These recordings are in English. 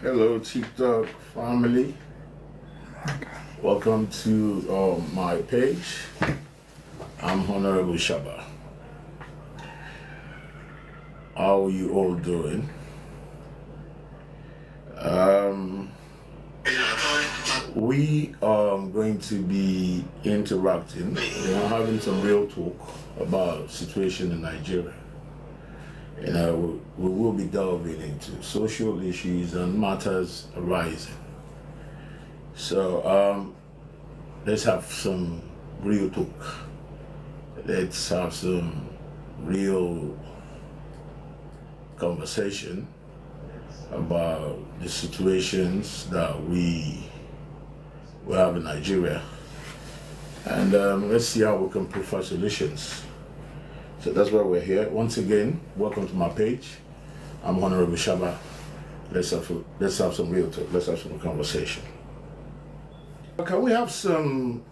Hello, TikTok family. Welcome to my page. I'm Honorable Shaba. How are you all doing? We are going to be interacting, having some real talk about situation in Nigeria. We will be delving into social issues and matters arising. So let's have some real talk. Let's have some real conversation about the situations that we have in Nigeria. And let's see how we can provide solutions. So that's why we're here. Once again, welcome to my page. I'm Honorable Shaba. Let's have some real talk. Let's have some conversation. Can we have some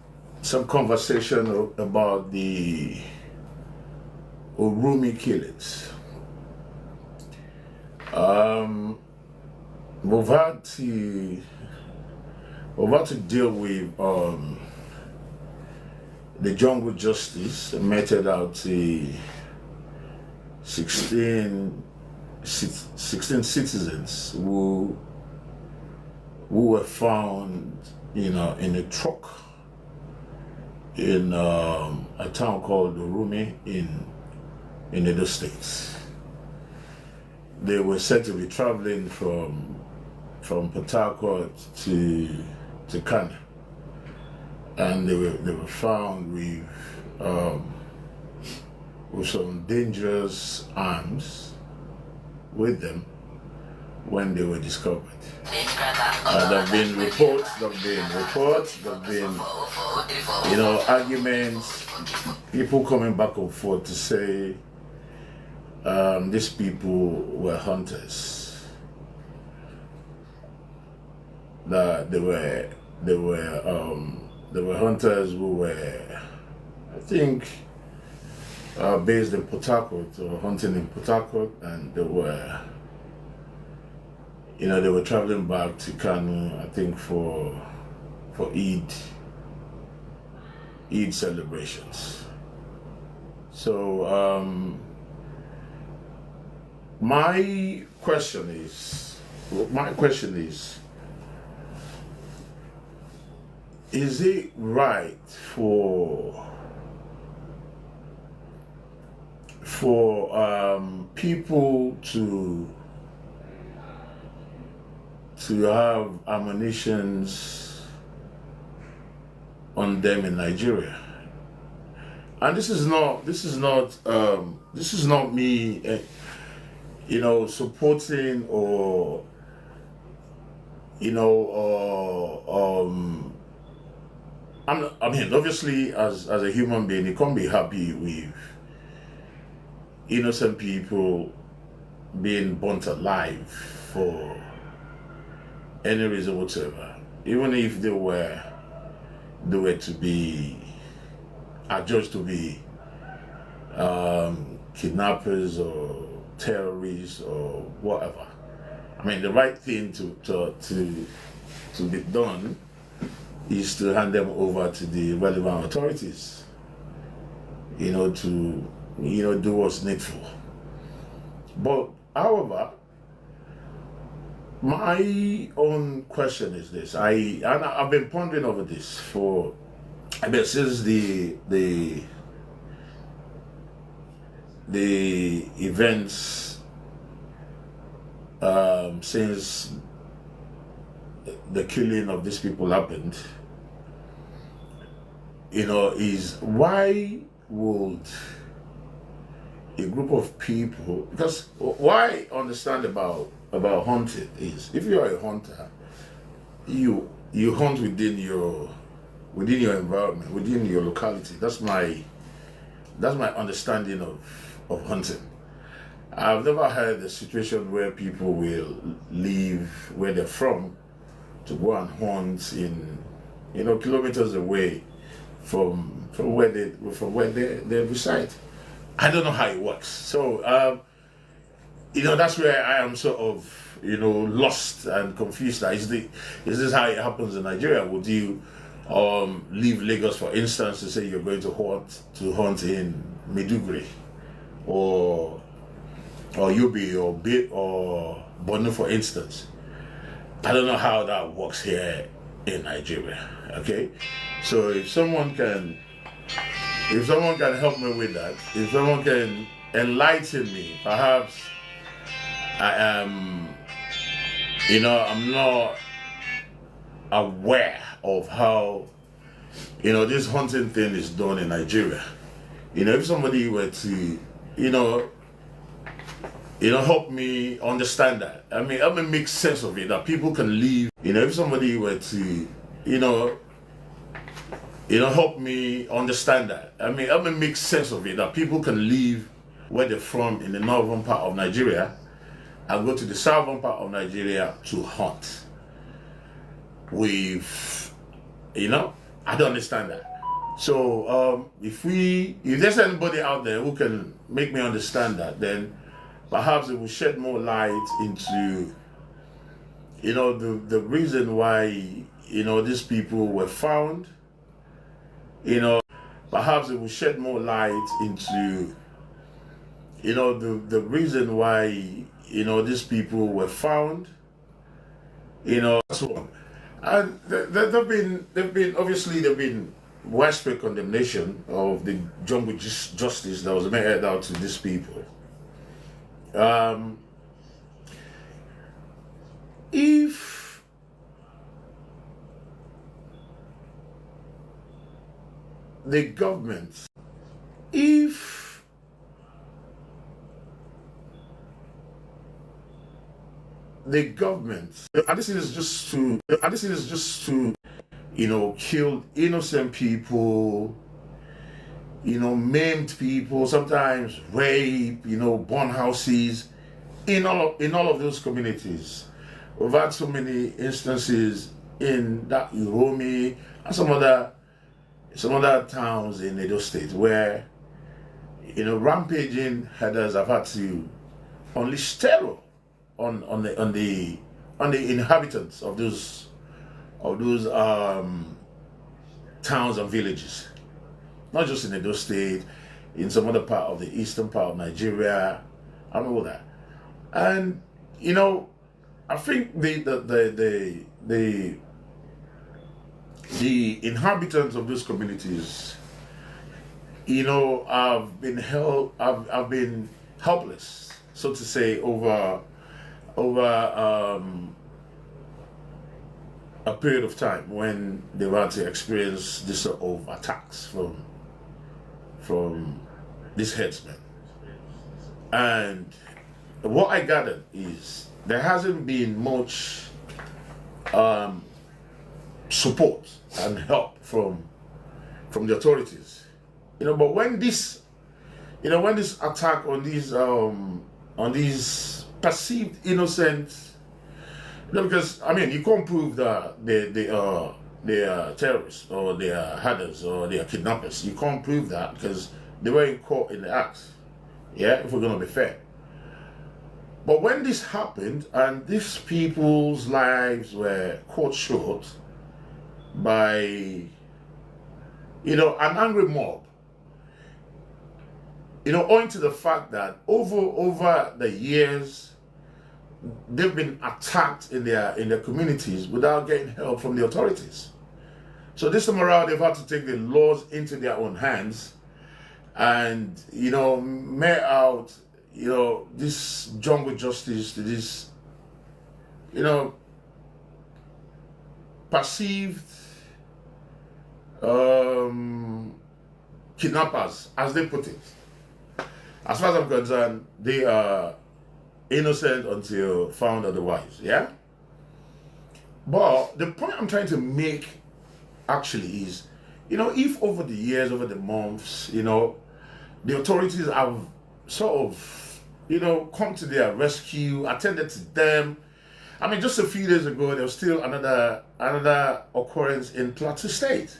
conversation about the Urumi killings? We've had to deal with the jungle justice meted out to 16 citizens who were found, in a truck in a town called Urumi in Edo State. They were said to be traveling from Port Harcourt to Kano, and they were found with some dangerous arms with them when they were discovered. There have been reports, arguments, people coming back and forth to say these people were hunters, that they were hunters who were, I think, based in Port Harcourt or hunting in Port Harcourt, and they were traveling back to Kano, I think, for Eid celebrations. So my question is, is it right for people to have ammunitions on them in Nigeria? And this is not me supporting or obviously as a human being, you can't be happy with innocent people being burnt alive for any reason whatsoever, even if they were to be adjudged to be kidnappers or terrorists or whatever. The right thing to be done is to hand them over to the relevant authorities, to do what's needful. But however, my own question is this. I've been pondering over this since the events, since the killing of these people happened, is why would a group of people, because what I understand about hunting is, if you are a hunter, you hunt within your environment, within your locality. That's my understanding of hunting. I've never had a situation where people will leave where they're from to go and hunt in kilometers away from where they reside. I don't know how it works. So that's where I am sort of lost and confused. That is this how it happens in Nigeria? Would you leave Lagos, for instance, to say you're going to hunt in Maiduguri or Yobe or Borno, for instance? I don't know how that works here in Nigeria. Okay, so if someone can help me with that, if someone can enlighten me, perhaps I am, I'm not aware of how, this hunting thing is done in Nigeria. If somebody were to, help me understand that. Help me make sense of it, that people can live. If somebody were to, help me understand that. Help me make sense of it, that people can live where they're from in the northern part of Nigeria and go to the southern part of Nigeria to hunt. I don't understand that. So if there's anybody out there who can make me understand that, then perhaps it will shed more light into, the reason why, these people were found. Perhaps it will shed more light into, the reason why, these people were found. So on. And there've been widespread condemnation of the jungle justice that was meted out to these people. If the government, and this is just to kill innocent people, maimed people, sometimes rape, burn houses in all of those communities. We've had so many instances in that Uromi and some other towns in Edo State where rampaging herders have had to unleash terror on the inhabitants of those towns and villages, not just in Edo State, in some other part of the eastern part of Nigeria, and all that. And I think the inhabitants of those communities, have been helpless, so to say, over a period of time when they were to experience this sort of attacks from these headsmen. And what I gathered is there hasn't been much support and help from the authorities. But when this attack on these perceived innocent, because you can't prove that they are terrorists or they are herders or they are kidnappers. You can't prove that because they weren't caught in the act. Yeah, if we're gonna be fair. But when this happened and these people's lives were cut short by an angry mob, owing to the fact that over the years they've been attacked in their communities without getting help from the authorities. So this time around they've had to take the laws into their own hands and mete out this jungle justice to this perceived kidnappers, as they put it. As far as I'm concerned, they are innocent until found otherwise, yeah? But the point I'm trying to make actually is, if over the years, over the months, the authorities have sort of, come to their rescue, attended to them. Just a few days ago, there was still another occurrence in Plateau State,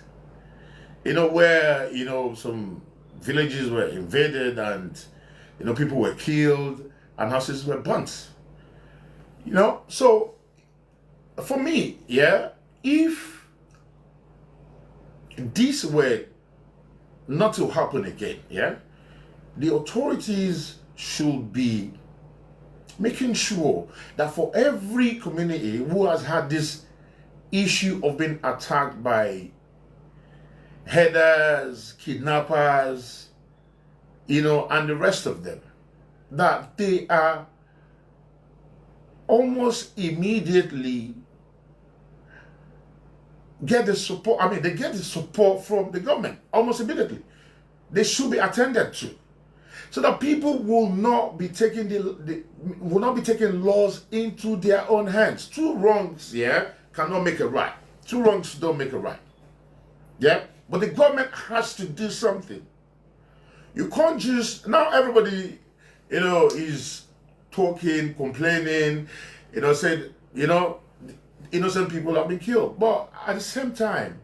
where, some villages were invaded and, people were killed and houses were burnt. You know, so for me, yeah, if this were not to happen again, yeah, the authorities should be making sure that for every community who has had this issue of being attacked by headers, kidnappers, you know, and the rest of them, that they are almost immediately get the support. I mean, they get the support from the government almost immediately. They should be attended to, so that people will not be taking will not be taking laws into their own hands. Two wrongs, yeah, cannot make a right. Two wrongs don't make a right. Yeah, but the government has to do something. You can't just, now everybody, you know, is talking, complaining, you know, said, you know, innocent people have been killed. But at the same time,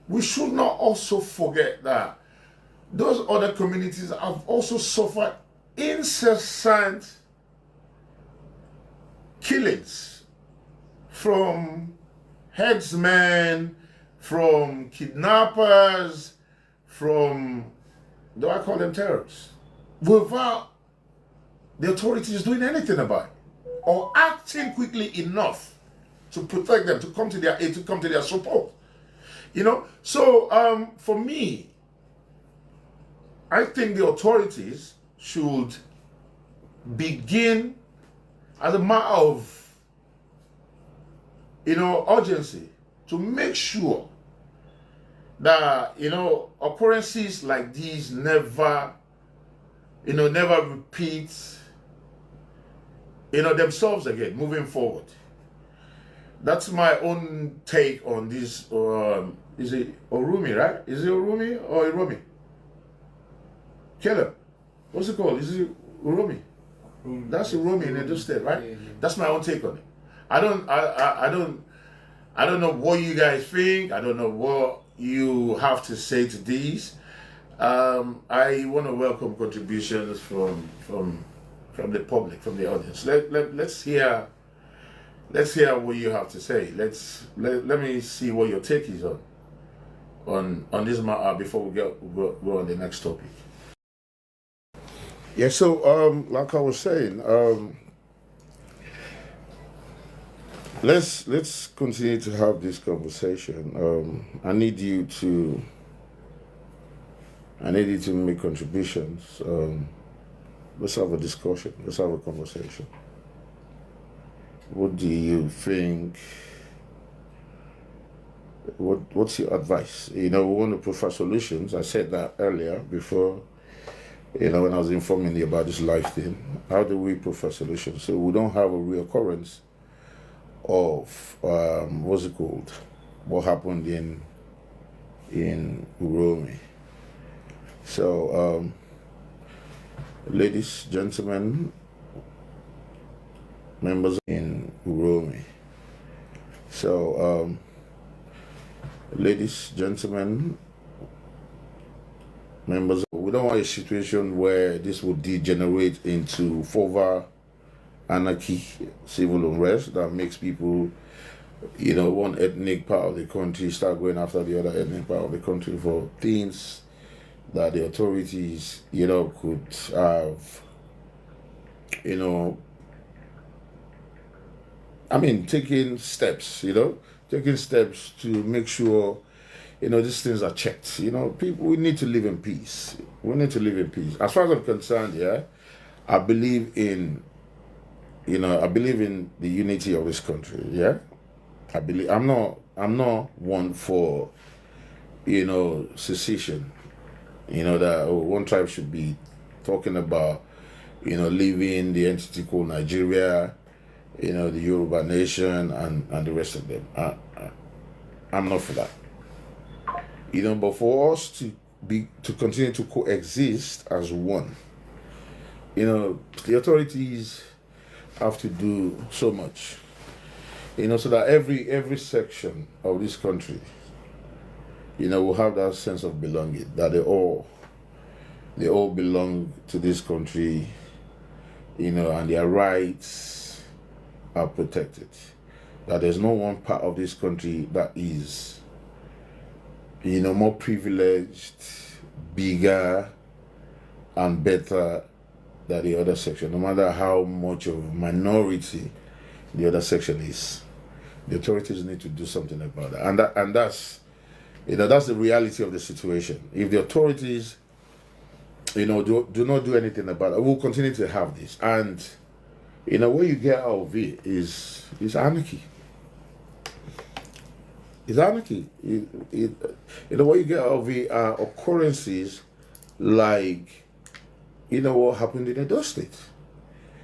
we should not also forget that those other communities have also suffered incessant killings from headsmen, from kidnappers, from, do I call them terrorists, without the authorities doing anything about it or acting quickly enough to protect them, to come to their aid, to come to their support. You know, so for me, I think the authorities should begin, as a matter of, you know, urgency, to make sure that, you know, occurrences like these never, you know, never repeat, you know, themselves again moving forward. That's my own take on this. Is it Orumi, right? Is it Orumi or Iromi? Caleb, what's it called? Is it Urumi? That's Urumi in Edo State, right? Yeah. That's my own take on it. I don't know what you guys think. I don't know what you have to say to these. I want to welcome contributions from the public, from the audience. Let's hear what you have to say. Let me see what your take is on this matter before we go on the next topic. Yeah, so like I was saying, let's continue to have this conversation. I need you to make contributions. Let's have a discussion. Let's have a conversation. What do you think? What's your advice? You know, we want to provide solutions. I said that earlier before. You know, when I was informing you about this life thing, how do we provide solutions so we don't have a reoccurrence of what's it called? What happened in Uromi? So, ladies, gentlemen, members in Uromi. So, ladies, gentlemen, members, we don't want a situation where this would degenerate into further anarchy, civil unrest that makes people, you know, one ethnic part of the country start going after the other ethnic part of the country for things that the authorities, you know, could have, you know, I mean, taking steps to make sure, you know, these things are checked. You know, people, we need to live in peace. We need to live in peace. As far as I'm concerned, yeah, I believe in the unity of this country. Yeah, I'm not one for, you know, secession. You know, that one tribe should be talking about, you know, leaving the entity called Nigeria, you know, the Yoruba nation and the rest of them. I'm not for that. You know, but for us to continue to coexist as one, you know, the authorities have to do so much, you know, so that every section of this country, you know, will have that sense of belonging, that they all belong to this country, you know, and their rights, are protected. That there's no one part of this country that is, more privileged, bigger, and better than the other section, no matter how much of minority the other section is. The authorities need to do something about that, and that's that's the reality of the situation. If the authorities do not do anything about it, we'll continue to have this. And what you get out of it is anarchy. It's anarchy. What you get out of it are occurrences like what happened in Edo State.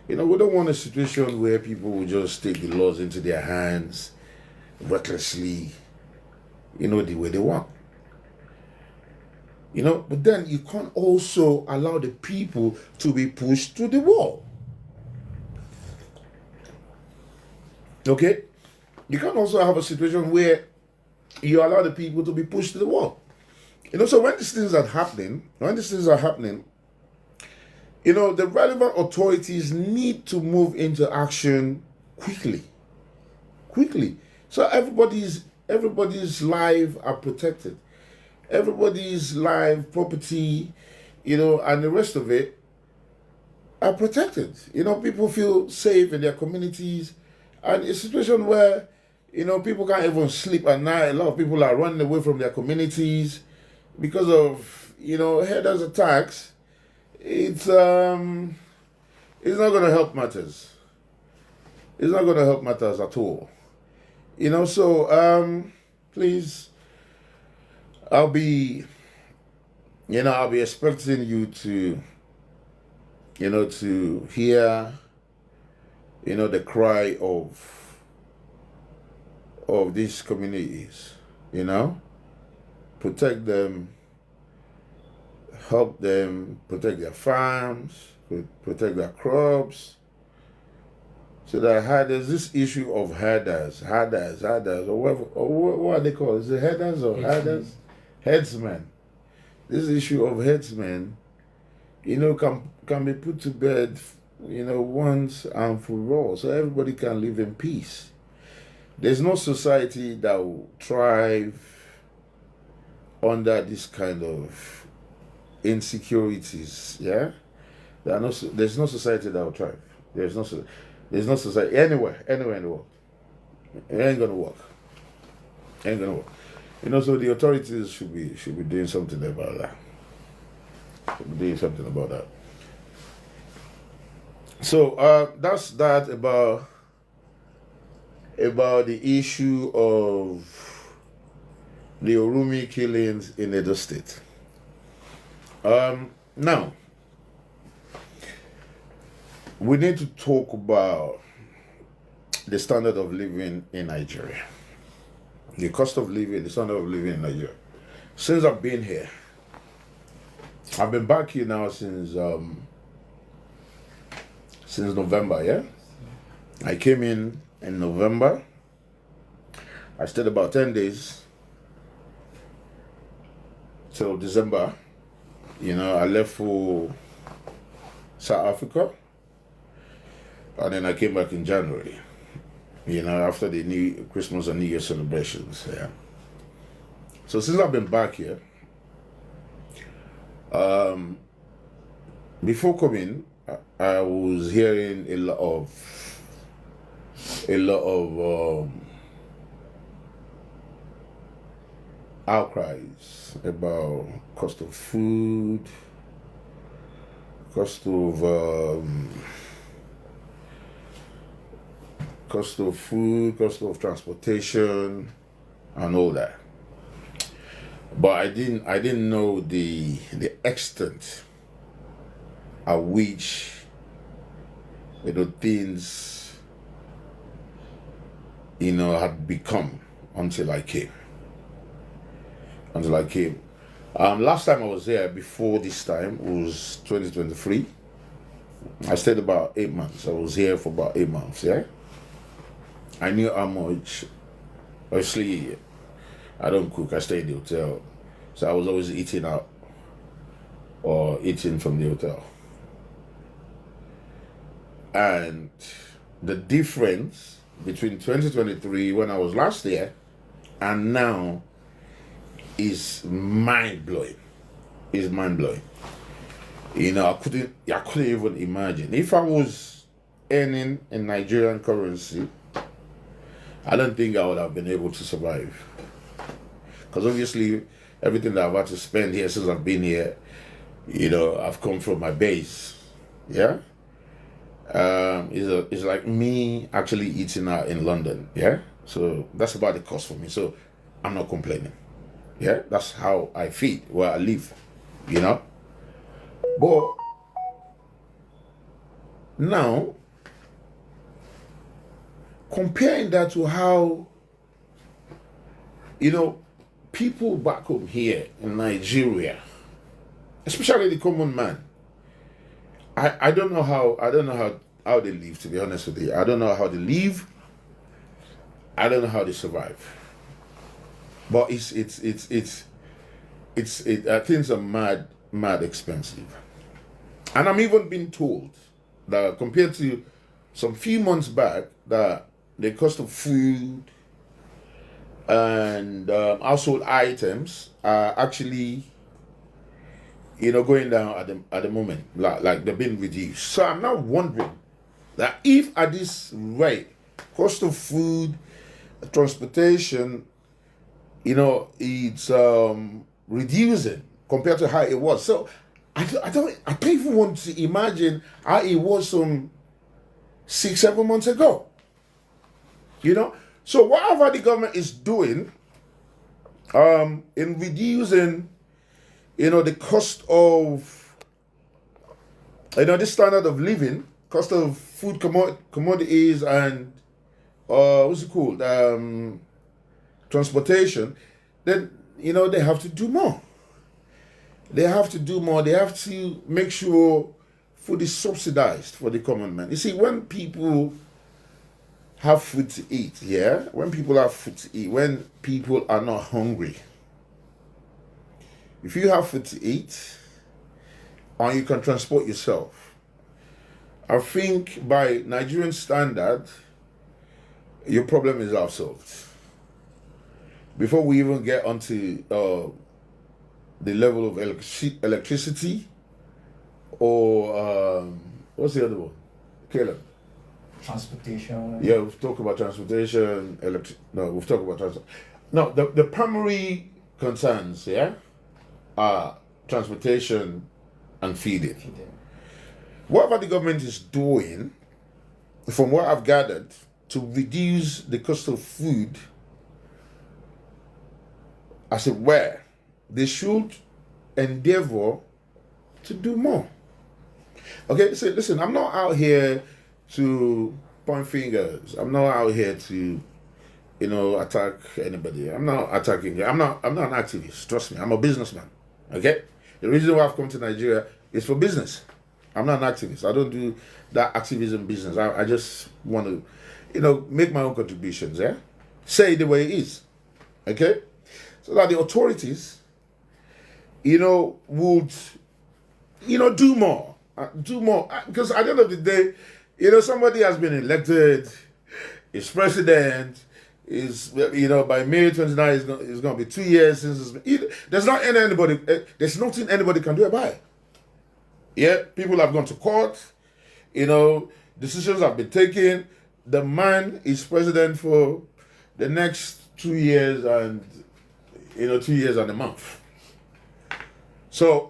We don't want a situation where people will just take the laws into their hands recklessly, the way they want. But then you can't also allow the people to be pushed to the wall. Okay? You can't also have a situation where you allow the people to be pushed to the wall. So when these things are happening, the relevant authorities need to move into action quickly. So everybody's life are protected. Everybody's life, property, and the rest of it are protected. People feel safe in their communities, and it's a situation where, people can't even sleep at night. A lot of people are running away from their communities because of, headers attacks. It's not going to help matters. It's not going to help matters at all. So please, I'll be expecting you to hear the cry of these communities. Protect them, help them protect their farms, protect their crops. So that there's this issue of herders, or what are they called? Is it herders or herders? Headsmen. This issue of headsmen, can be put to bed, once and for all, so everybody can live in peace. There's no society that will thrive under this kind of insecurities. Yeah, there's no society that will thrive. There's no society anywhere in the world. It ain't gonna work. So the authorities should be doing something about that. So that's that about the issue of the Orumi killings in Edo State. Now, we need to talk about the standard of living in Nigeria. The cost of living, the standard of living in Nigeria. Since I've been here, I've been back here now since November, yeah? I came in November. I stayed about 10 days till December. I left for South Africa, and then I came back in January, after the new Christmas and New Year celebrations. Yeah. So since I've been back here, before coming, I was hearing a lot of outcries about cost of food, cost of transportation, and all that. But I didn't know the extent at which things had become until I came. Last time I was there before this time was 2023. I stayed about 8 months. I was here for about 8 months, yeah? I knew how much. Obviously, I don't cook, I stay in the hotel. So I was always eating out or eating from the hotel. And the difference between 2023 when I was last there and now is mind-blowing. Is mind-blowing. You know, I couldn't even imagine. If I was earning in Nigerian currency, I don't think I would have been able to survive. Because obviously, everything that I've had to spend here since I've been here, you know, I've come from my base. Yeah? It's like me actually eating out in London. Yeah? So that's about the cost for me. So I'm not complaining. Yeah? That's how I feed, where I live. You know? But now, comparing that to how, you know, people back home here in Nigeria, especially the common man, I don't know how they live, to be honest with you. I don't know how they live. I don't know how they survive. But things are mad expensive. And I'm even being told that compared to some few months back, that the cost of food and household items are actually, you know, going down at the moment, like they're being reduced. So I'm now wondering that if at this rate, cost of food, transportation, you know, it's reducing compared to how it was. So I can't even want to imagine how it was some 6-7 months ago. You know, so whatever the government is doing, in reducing, you know, the cost of, you know, the standard of living, cost of food commodities, and what's it called, transportation, then, you know, they have to do more. They have to do more. They have to make sure food is subsidized for the common man. You see, when people have food to eat, yeah? When people have food to eat, when people are not hungry, if you have food to eat and you can transport yourself, I think by Nigerian standard, your problem is half solved. Before we even get onto the level of electricity, or what's the other one? Caleb? Transportation. Yeah, we've talked about transportation, we've talked about transport. No, the primary concerns, yeah, are transportation and feeding. Whatever the government is doing, from what I've gathered, to reduce the cost of food, as it were, they should endeavor to do more. Okay, so listen, I'm not out here to point fingers. I'm not out here to, you know, attack anybody. I'm not attacking you. I'm not an activist. Trust me, I'm a businessman. Okay? The reason why I've come to Nigeria is for business. I'm not an activist. I don't do that activism business. I just want to, you know, make my own contributions, yeah? Say it the way it is. Okay? So that the authorities, you know, would, you know, do more. Do more. Because at the end of the day, you know, somebody has been elected, is president, is, you know, by May 29, it's going to be 2 years since there's nothing anybody can do about it. Yeah, people have gone to court, you know, decisions have been taken. The man is president for the next 2 years and, you know, 2 years and a month. So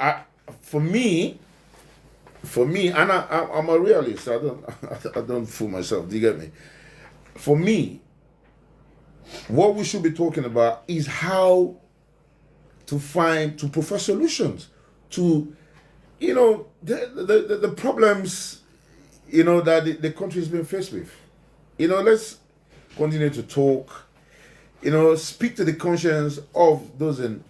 for me, and I'm a realist. I don't fool myself. Do you get me? For me, what we should be talking about is how to prefer solutions to, you know, the problems, you know, that the country has been faced with. You know, let's continue to talk. You know, speak to the conscience of those in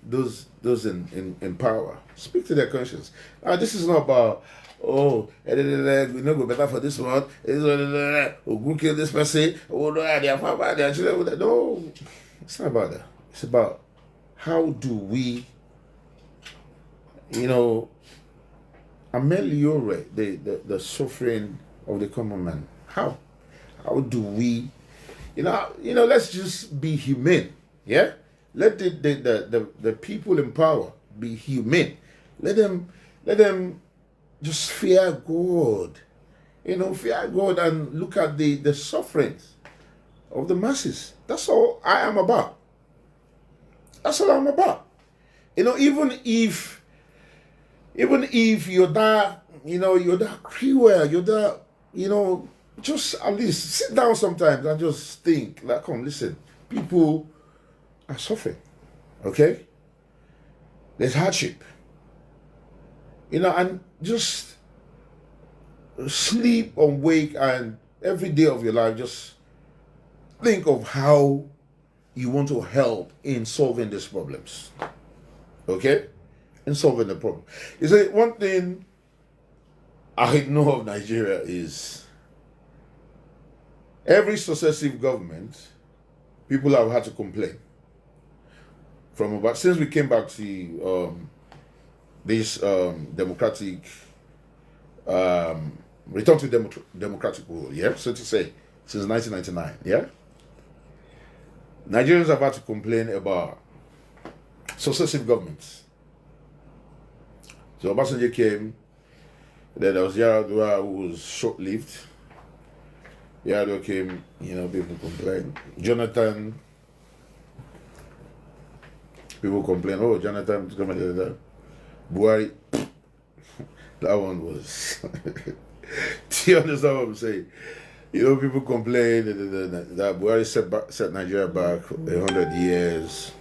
power. Speak to their conscience. This is not about, oh, we no go better for this one. We'll kill this person. Oh no, their father, their children. No, it's not about that. It's about how do we, you know, ameliorate the suffering of the common man. How How do we, let's just be humane. Yeah, let the people in power be humane. Let them just fear God. Fear God and look at the sufferings of the masses. That's all I am about. That's all I'm about. Even if you're that, you're that cruel, you're that, just at least sit down sometimes and just think, like, come, listen, people are suffering, okay? There's hardship, and just sleep and wake, and every day of your life, just think of how you want to help in solving these problems, okay? In solving the problem. You see, one thing I know of Nigeria is every successive government, people have had to complain. Since we came back to this democratic return to democratic rule, yeah, so to say, since 1999, yeah, Nigerians have had to complain about successive governments. So Obasanjo came, then there was Yar'Adua, who was short-lived. Yar'Adua came, people complained. Jonathan, people complained, oh, Jonathan is coming to that. Buhari, that one was. Do you understand what I'm saying? People complain that Buhari set Nigeria back 100 years.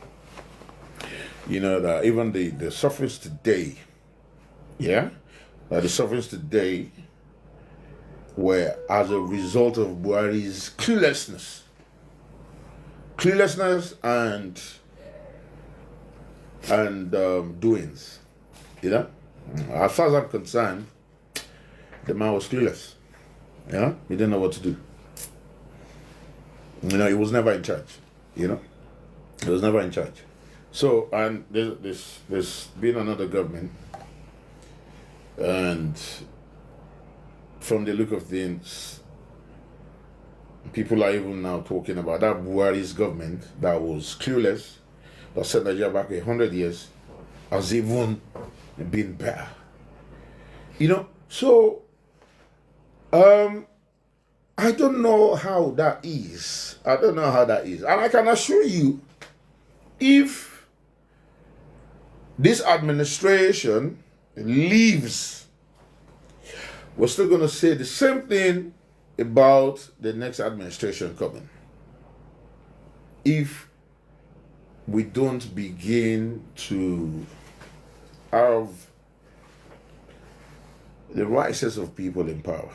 That even the sufferings today, yeah, the sufferings today were as a result of Buhari's cluelessness and doings. As far as I'm concerned, the man was clueless. Yeah, he didn't know what to do. He was never in charge. He was never in charge. So, and there's been another government, and from the look of things, people are even now talking about that Buhari's government that was clueless, that set Nigeria back 100 years, has even been better. So I don't know how that is. And I can assure you, if this administration leaves, we're still going to say the same thing about the next administration coming. If we don't begin to have the right set of people in power,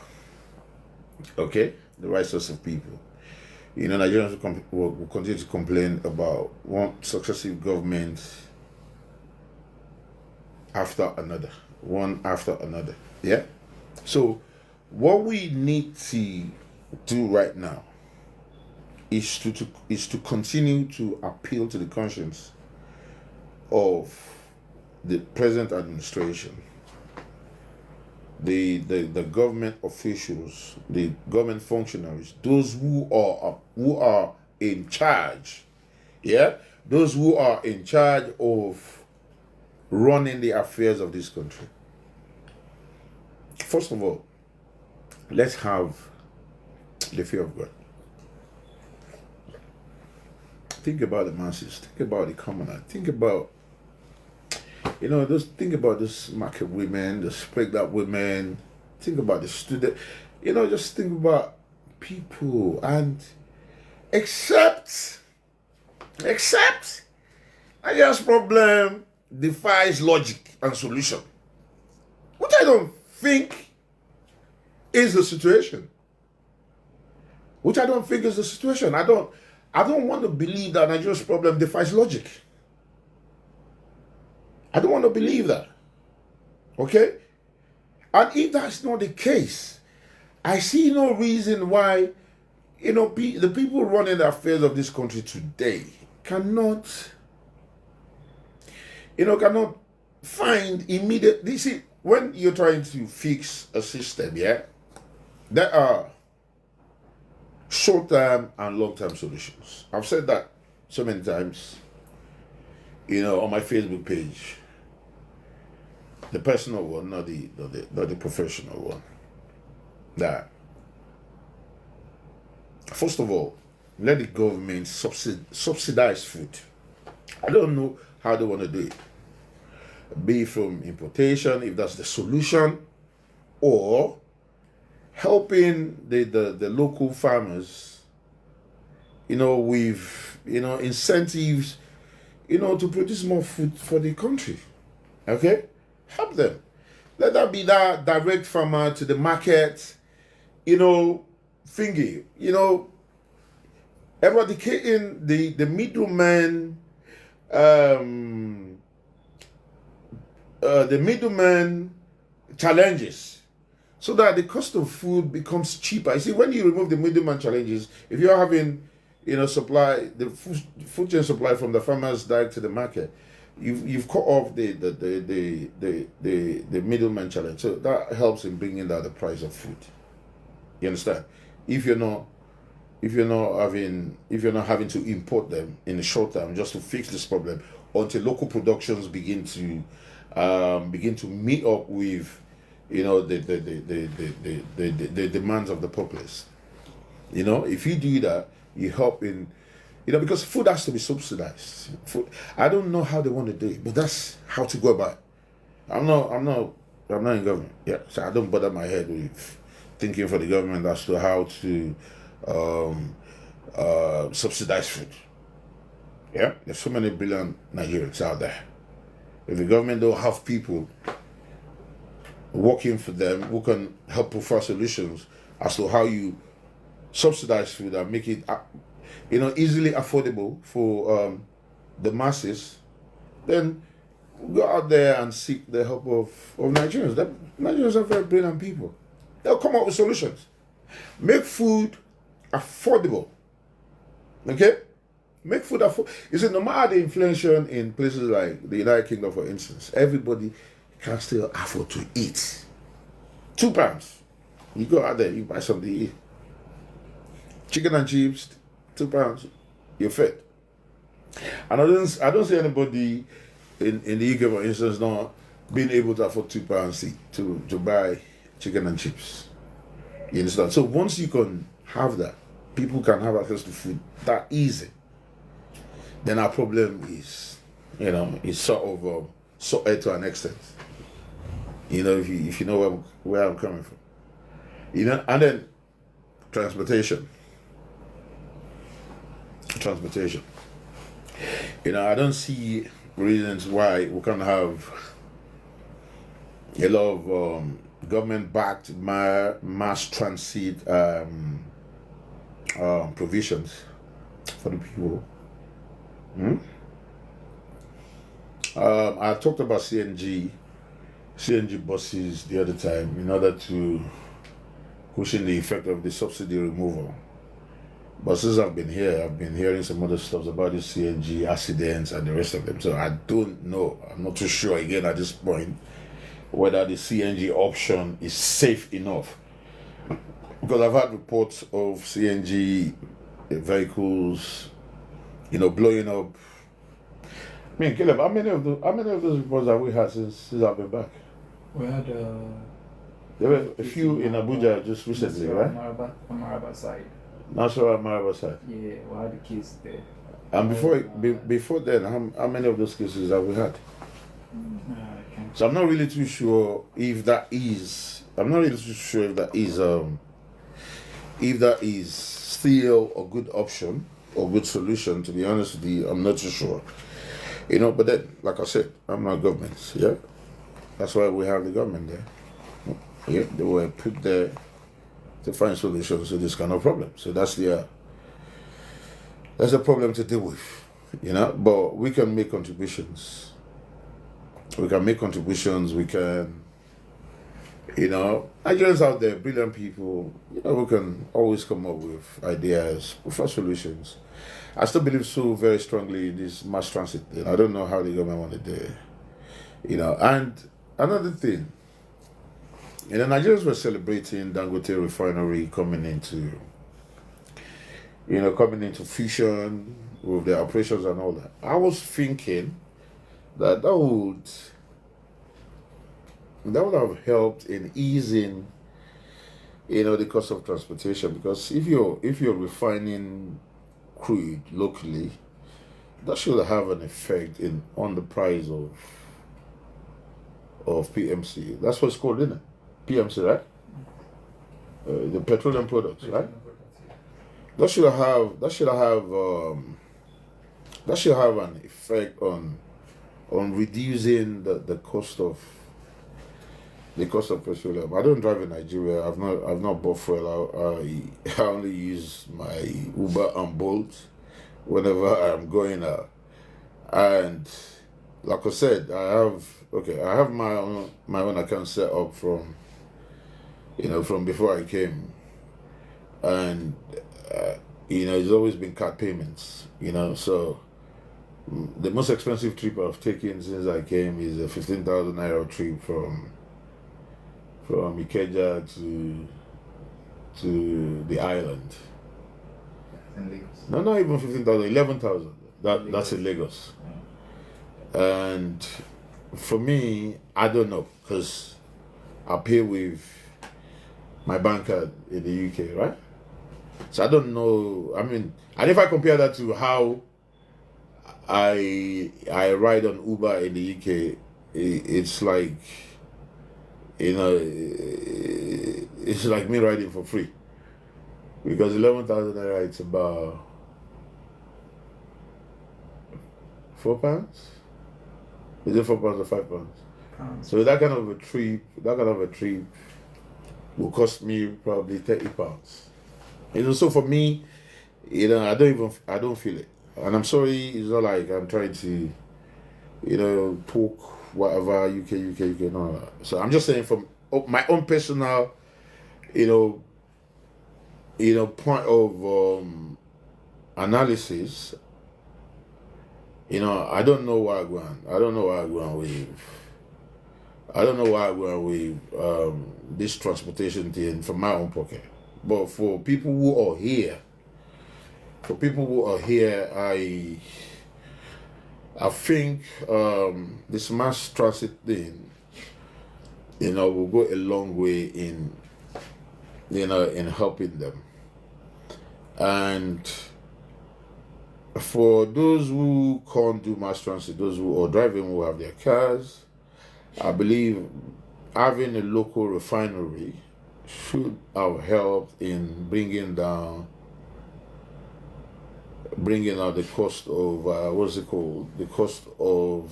okay, the right sorts of people. Nigerians will continue to complain about one successive government one after another. Yeah. So, what we need to do right now is to continue to appeal to the conscience of the present administration, the government officials, the government functionaries, those who are in charge, yeah, those who are in charge of running the affairs of this country. First of all, let's have the fear of God. Think about the masses. Think about the commoner. Think about think about those market women, the spread up women. Think about the student. Just think about people, and except Nigeria's problem defies logic and solution, which I don't think is the situation. I don't want to believe that Nigeria's problem defies logic. I don't want to believe that. Okay? And if that's not the case, I see no reason why, the people running the affairs of this country today cannot find immediate. You see, when you're trying to fix a system, yeah, there are short-term and long-term solutions. I've said that so many times, on my Facebook page. The personal one, not the professional one. That first of all, let the government subsidize food. I don't know how they want to do it. Be it from importation, if that's the solution, or helping the local farmers, with incentives, to produce more food for the country. Okay? Help them. Let that be that direct farmer to the market, thingy, eradicating the middleman, challenges, so that the cost of food becomes cheaper. You see, when you remove the middleman challenges, if you're having, supply, the food chain supply from the farmers direct to the market, you've cut off the middleman challenge. So that helps in bringing down the price of food. You understand? If you're not having to import them in the short term just to fix this problem until local productions begin to meet up with the demands of the populace. If you do that, you help in, because food has to be subsidized. Food, I don't know how they want to do it, but that's how to go about it. I'm not in government. Yeah, so I don't bother my head with thinking for the government as to how to subsidize food. Yeah, there's so many brilliant Nigerians out there. If the government don't have people working for them who can help provide solutions as to how you subsidize food and make it easily affordable for the masses, then go out there and seek the help of Nigerians. Nigerians are very brilliant people. They'll come up with solutions. Make food affordable. Okay? Make food affordable. You see, no matter the inflation in places like the United Kingdom, for instance, everybody can still afford to eat. £2. You go out there, you buy something to eat. Chicken and chips, £2. You're fed. And I don't see anybody in the UK, for instance, not being able to afford £2 to buy chicken and chips. You understand? So once you can have that, people can have access to food that easy, then our problem is, is sort of sorted to an extent. If you know where I'm coming from. And then transportation. I don't see reasons why we can't have a lot of government-backed mass transit provisions for the people. I talked about CNG buses the other time in order to cushion the effect of the subsidy removal. But since I've been here, I've been hearing some other stuff about the CNG accidents and the rest of them. So I don't know. I'm not too sure again at this point whether the CNG option is safe enough. Because I've had reports of CNG vehicles, blowing up. I mean, Caleb, how many of those reports have we had since I've been back? We had there were a few in Abuja just recently, right? Maraba side. National Maraba side. Yeah, we had the case there. And before then, how many of those cases have we had? So I'm not really too sure if that is. If that is still a good option or good solution. To be honest with you, I'm not too sure. But then, like I said, I'm not government. Yeah, that's why we have the government there. Yeah, they were put there to find solutions to this kind of problem. So that's the problem to deal with. But we can make contributions. We can, Nigerians out there, brilliant people, we can always come up with ideas, prefer solutions. I still believe so very strongly in this mass transit thing. I don't know how the government want to do it. And another thing, Nigerians were celebrating Dangote refinery coming into coming into fusion with their operations and all that. I was thinking that would have helped in easing, the cost of transportation, because if you're refining crude locally, that should have an effect on the price of PMC. That's what it's called, isn't it? PMC, right? The petroleum products, right? That should have an effect on reducing the cost of petroleum. I don't drive in Nigeria. I've not bought fuel. I only use my Uber and Bolt whenever I'm going out. And like I said, I have my own account set up from before I came, and it's always been card payments. So the most expensive trip I've taken since I came is a 15,000 naira trip from Ikeja to the island. In Lagos. No, not even 15,000, 11,000. That's in Lagos. And for me, I don't know, because I pay with my bank card in the UK, right? So I don't know. I mean, and if I compare that to how I ride on Uber in the UK, it's like, it's like me riding for free. Because 11,000 naira, it's about £4. Is it £4 or £5? So that kind of a trip will cost me probably £30. So for me, I don't feel it. And I'm sorry, it's not like I'm trying to, poke whatever UK, no. So I'm just saying from my own personal, point of analysis, I don't know why I'm going with this transportation thing from my own pocket. But for people who are here, I think this mass transit thing, will go a long way in helping them. And for those who can't do mass transit, those who are driving, who have their cars, I believe having a local refinery should have helped in bringing down the cost of the cost of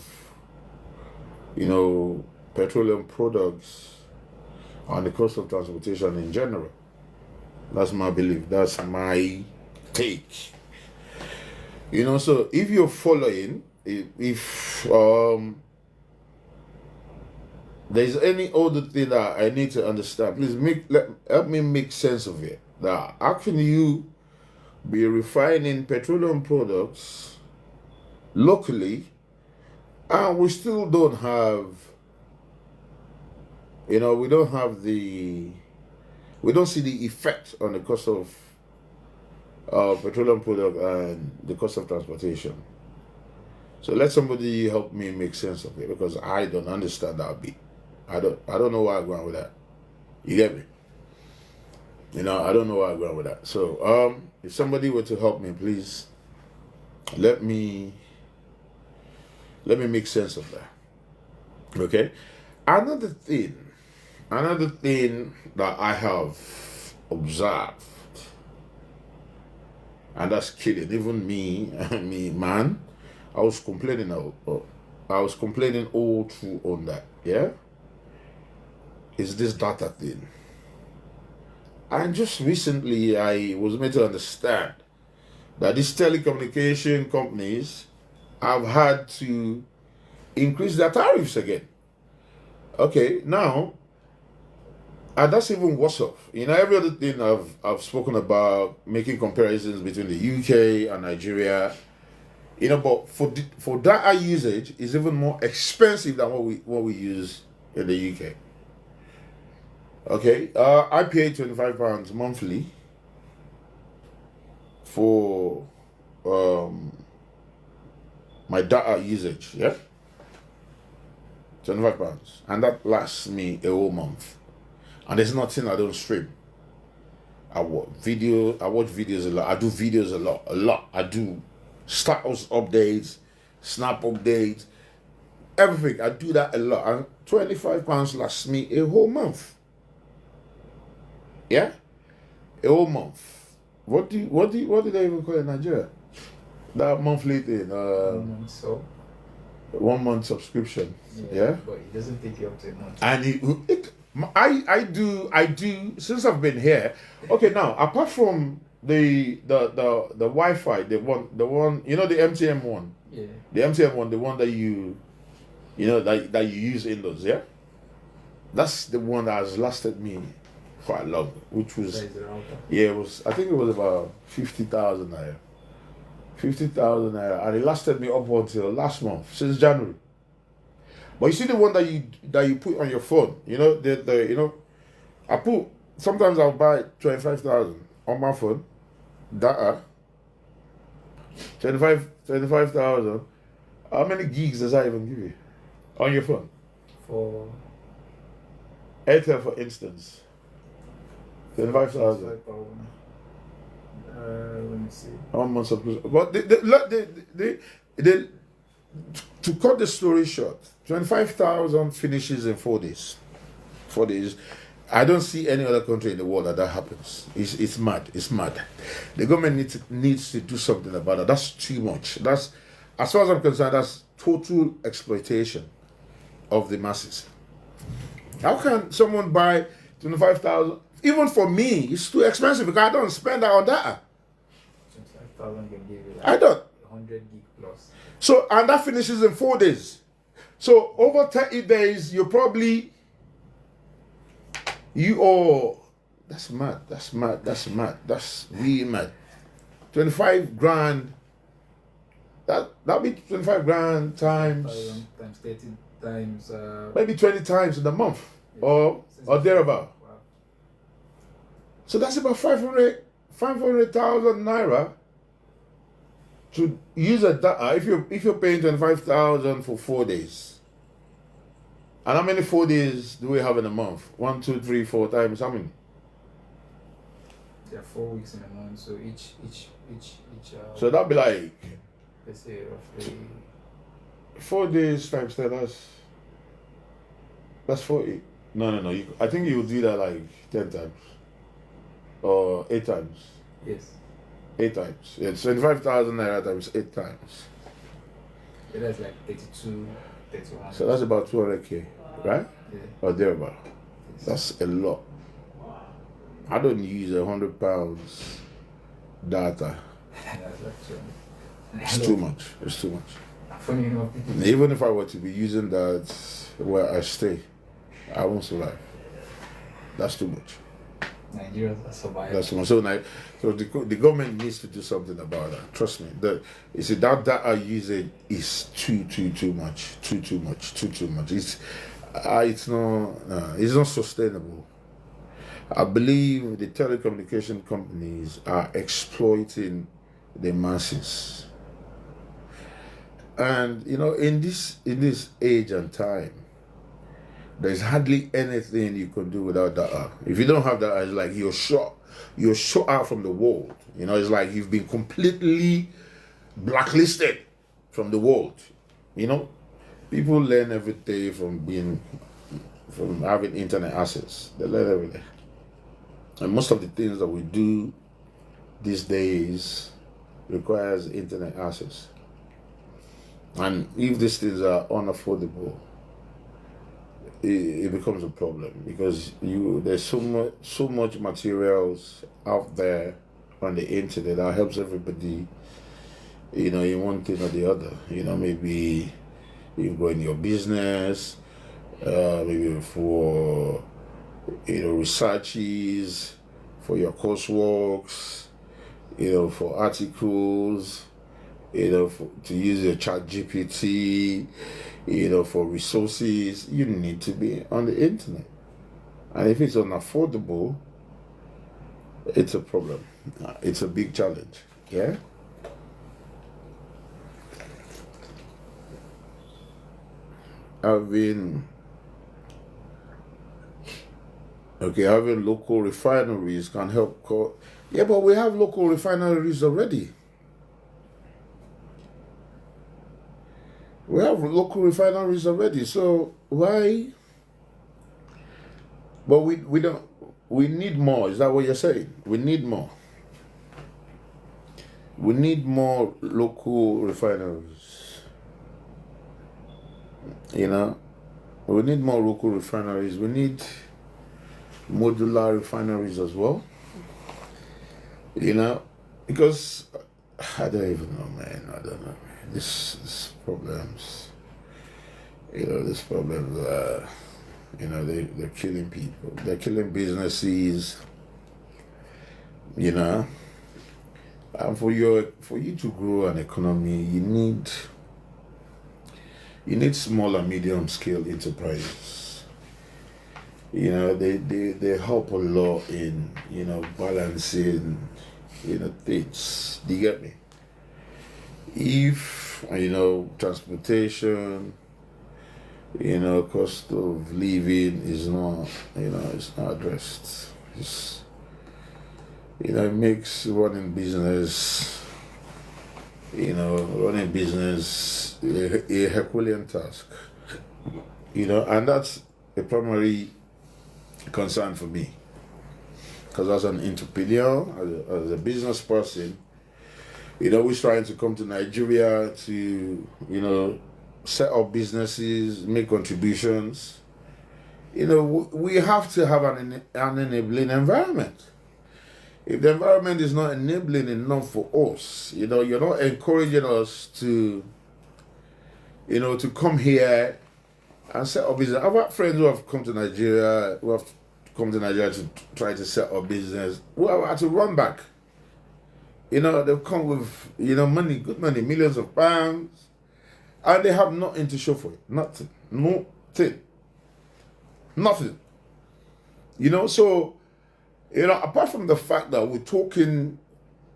petroleum products and the cost of transportation in general. That's my belief. That's my take. So if you're following, if there's any other thing that I need to understand, please help me make sense of it. That how can you be refining petroleum products locally and we still don't have, we don't see the effect on the cost of petroleum product and the cost of transportation. So let somebody help me make sense of it, because I don't understand that bit. I don't know why I'm going with that. You get me? I don't know why I'm going with that. So if somebody were to help me, please let me make sense of that. Okay? Another thing that I have observed, and that's killing even me, man. I was complaining all through on that. Yeah, is this data thing. And just recently, I was made to understand that these telecommunication companies have had to increase their tariffs again. Okay, now, and that's even worse off. Every other thing I've spoken about, making comparisons between the UK and Nigeria. But for data usage is even more expensive than what we use in the UK. Okay, I pay £25 monthly for my data usage, yeah? £25. And that lasts me a whole month. And there's nothing I don't stream. I watch videos a lot. I do videos a lot. I do status updates, snap updates, everything. I do that a lot. And £25 lasts me a whole month. Yeah? A whole month. What do they even call it in Nigeria? That monthly thing. 1 month subscription. Yeah? But it doesn't take you up to a month. And I do since I've been here. Okay, now apart from the Wi-Fi, the one you know, the MTN one. Yeah. The MTN one, the one that you know that you use indoors, yeah? That's the one that has lasted me quite long, which was I think it was about 50,000 naira. 50,000 naira, and it lasted me up until last month, since January. But you see the one that you put on your phone, you know, sometimes I'll buy 25,000 on my phone, data, 25,000. How many gigs does that even give you on your phone? For Airtel, for instance, 25,000. Let me see. 1 month subscription. But to cut the story short, 25,000 finishes in 4 days. 4 days. I don't see any other country in the world that happens. It's mad. It's mad. The government needs to do something about it. That's too much. That's, as far as I'm concerned, that's total exploitation of the masses. How can someone buy 25,000? Even for me, it's too expensive because I don't spend that on data. 25,000 can give you like I don't. 100 gig plus. So, and that finishes in 4 days. So over 30 days, you that's mad. That's really mad. 25 grand. That'll be 25 grand times 30 times. Maybe 20 times in a month, or thereabout. Wow. So that's about 500,000 naira to use a data if you're paying 25,000 for 4 days. And how many 4 days do we have in a month? 1, 2, 3, 4 times how many? There are 4 weeks in a month, so each. So that'd be like, let's say roughly 4 days times 10. That's 40. No. I think you would do that like 10 times or 8 times. Yes. 8 times. Yeah, 25,000 naira times 8 times. Yeah, that's like 32, 31. So that's about 200k, right? Yeah. Or thereabout. Yes. That's a lot. I don't use £100 data. That's actually. It's too much. It's too much. Funny enough, Even if I were to be using that where I stay, I won't survive. That's too much. Nigerians are surviving. That's too much. So the government needs to do something about that. Trust me. You see, that data usage is too much. Too much. It's not sustainable. I believe the telecommunication companies are exploiting the masses. And in this age and time, there's hardly anything you can do without data. If you don't have that, it's like you're shut out from the world. It's like you've been completely blacklisted from the world. People learn every day from having internet access. They learn every day. And most of the things that we do these days requires internet access. And if these things are unaffordable, it becomes a problem because there's so much materials out there on the internet that helps everybody, in one thing or the other. Maybe you go in your business, maybe for researches, for your courseworks, for articles, to use your chat GPT, for resources. You need to be on the internet. And if it's unaffordable, it's a problem. It's a big challenge. Yeah. Having local refineries can help. Yeah, but we have local refineries already. We have local refineries already. So why? But we don't. We need more. Is that what you're saying? We need more. We need more local refineries. You know, we need more local refineries. We need modular refineries as well. You know, because I don't even know, man. I don't know. This problems. You know, this problems. You know, they're killing people. They're killing businesses. You know, and for you to grow an economy, you need small and medium scale enterprises. You know, they help a lot in, you know, balancing, you know, things. Do you get me? If, you know, transportation, you know, cost of living is not, you know, it's not addressed. It's, you know, it makes running business a Herculean task. You know, and that's a primary concern for me. Because as an entrepreneur, as a business person, you know, we're trying to come to Nigeria to, you know, set up businesses, make contributions. You know, we have to have an enabling environment. If the environment is not enabling enough for us, you know, you're not encouraging us to, you know, to come here and set up business. I've had friends who have come to Nigeria, to try to set up business, who have had to run back. You know, they've come with, you know, money, good money, millions of pounds, and they have nothing to show for it. Nothing. Nothing. You know, so, you know, apart from the fact that we're talking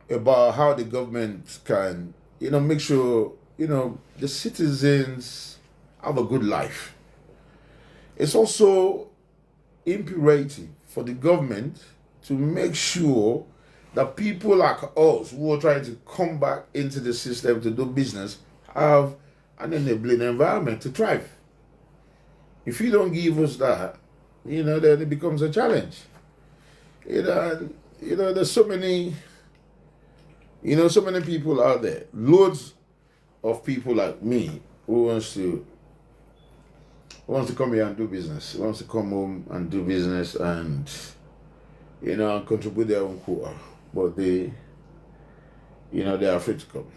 about how the government can, you know, make sure, you know, the citizens have a good life, it's also imperative for the government to make sure that people like us who are trying to come back into the system to do business have an enabling environment to thrive. If you don't give us that, you know, then it becomes a challenge. You know, there's so many people out there, loads of people like me who wants to come here and do business, wants to come home and do business and, you know, and contribute their own quota. But they're afraid to come.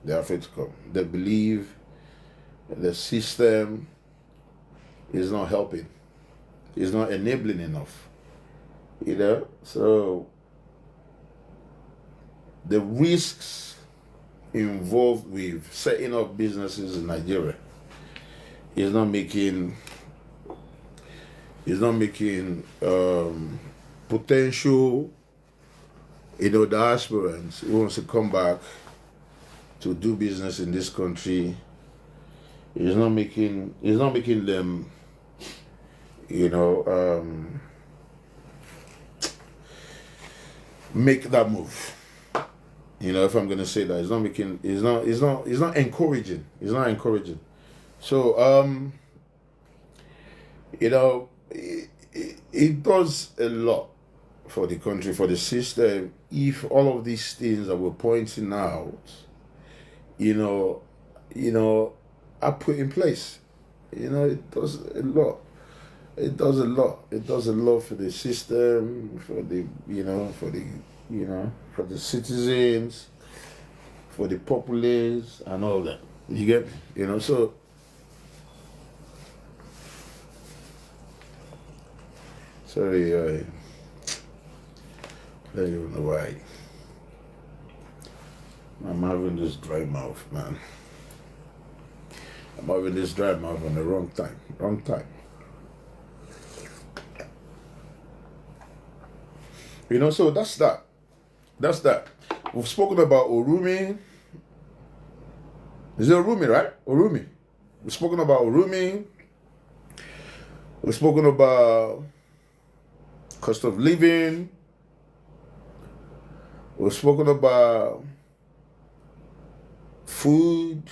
They're afraid to come. They believe the system is not helping. It's not enabling enough. You know? So the risks involved with setting up businesses in Nigeria is not making potential, you know, diasporans who wants to come back to do business in this country. It's not making them, you know, make that move. You know, if I'm gonna say that, it's not encouraging. It's not encouraging. So, you know, it does a lot for the country, for the system, if all of these things that we're pointing out, you know, are put in place. You know, it does a lot. It does a lot. It does a lot for the system, for the citizens, for the populace, and all that. You get me? You know, so. Sorry, I don't even know why. I'm having this dry mouth, man. I'm having this dry mouth on the wrong time. You know, so that's that. We've spoken about Urumi. Is it Urumi, right? Urumi. We've spoken about Urumi. We've spoken about cost of living. We've spoken about food.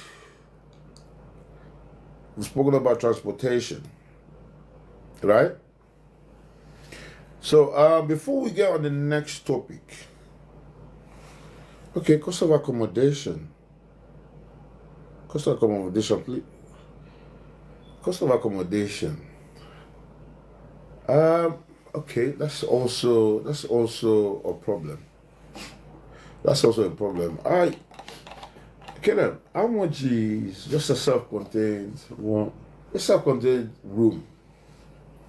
We've spoken about transportation. Right? So before we get on the next topic, okay, cost of accommodation. Cost of accommodation, please. Cost of accommodation. Okay, that's also a problem. That's also a problem. Caleb, how much is just a self-contained room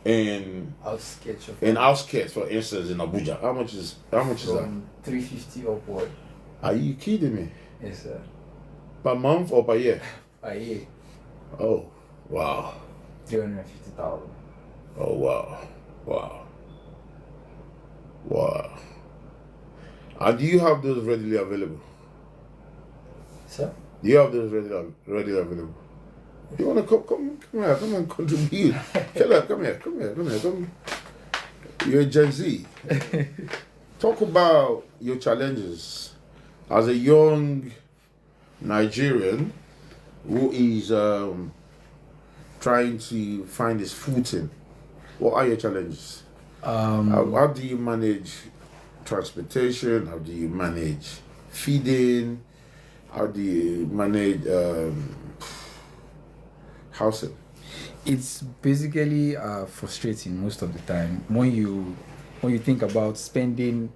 in outskirts, for instance, in Abuja? How much is that? From 350 upward. Are you kidding me? Yes, sir. Per month or per year? A year. Oh, wow. 350,000. Oh, wow. And do you have those readily available? Sir? Do you have those readily available? You want to come here, come and contribute. Caleb, come here. You're a Gen Z. Talk about your challenges as a young Nigerian who is trying to find his footing. What are your challenges? How do you manage transportation? How do you manage feeding? How do you manage housing? It's basically frustrating most of the time when you think about spending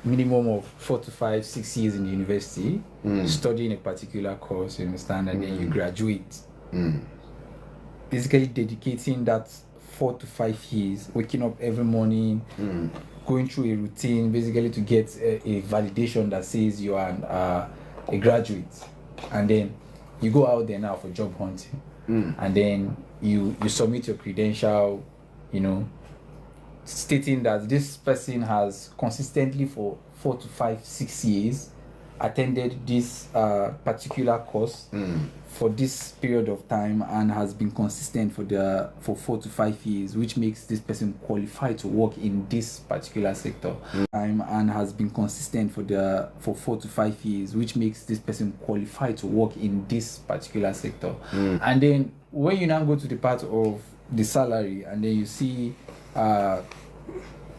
minimum of 4 to 5, 6 years in the university studying a particular course, you understand, and then you graduate. Basically dedicating that 4 to 5 years, waking up every morning, going through a routine, basically to get a validation that says you are a graduate, and then you go out there now for job hunting, and then you submit your credential, stating that this person has consistently for 4 to 5, 6 years attended this particular course for this period of time and has been consistent for 4 to 5 years, which makes this person qualified to work in this particular sector. And has been consistent for 4 to 5 years, which makes this person qualified to work in this particular sector. And then when you now go to the part of the salary, and then you see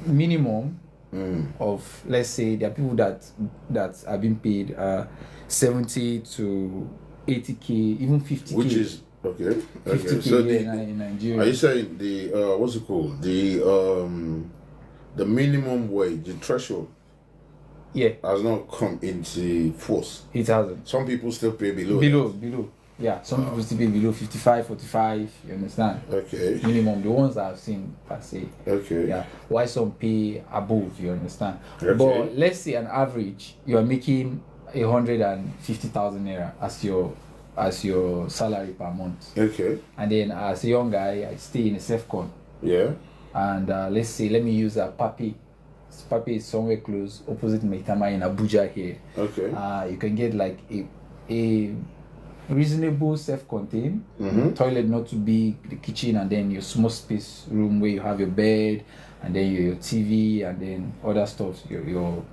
minimum of, let's say, there are people that are being paid 70 to 80k, even 50k, which is okay. 50k So in Nigeria. are you saying the what's it called, the minimum wage, the threshold, has not come into force? It hasn't. Some people still pay below. Yeah, some people still pay below 55, 45, you understand? Okay. Minimum, the ones that I've seen per se. Okay. Yeah. Why some pay above, you understand? Okay. But let's say an average, you are making 150,000 naira as your salary per month. Okay. And then as a young guy, I stay in a SEFCON. Yeah. And let's say, let me use Papi. Papi is somewhere close, opposite Maitama in Abuja here. Okay. You can get like a reasonable self-contained toilet, not too big, the kitchen, and then your small space room where you have your bed, and then your TV, and then other stuff, your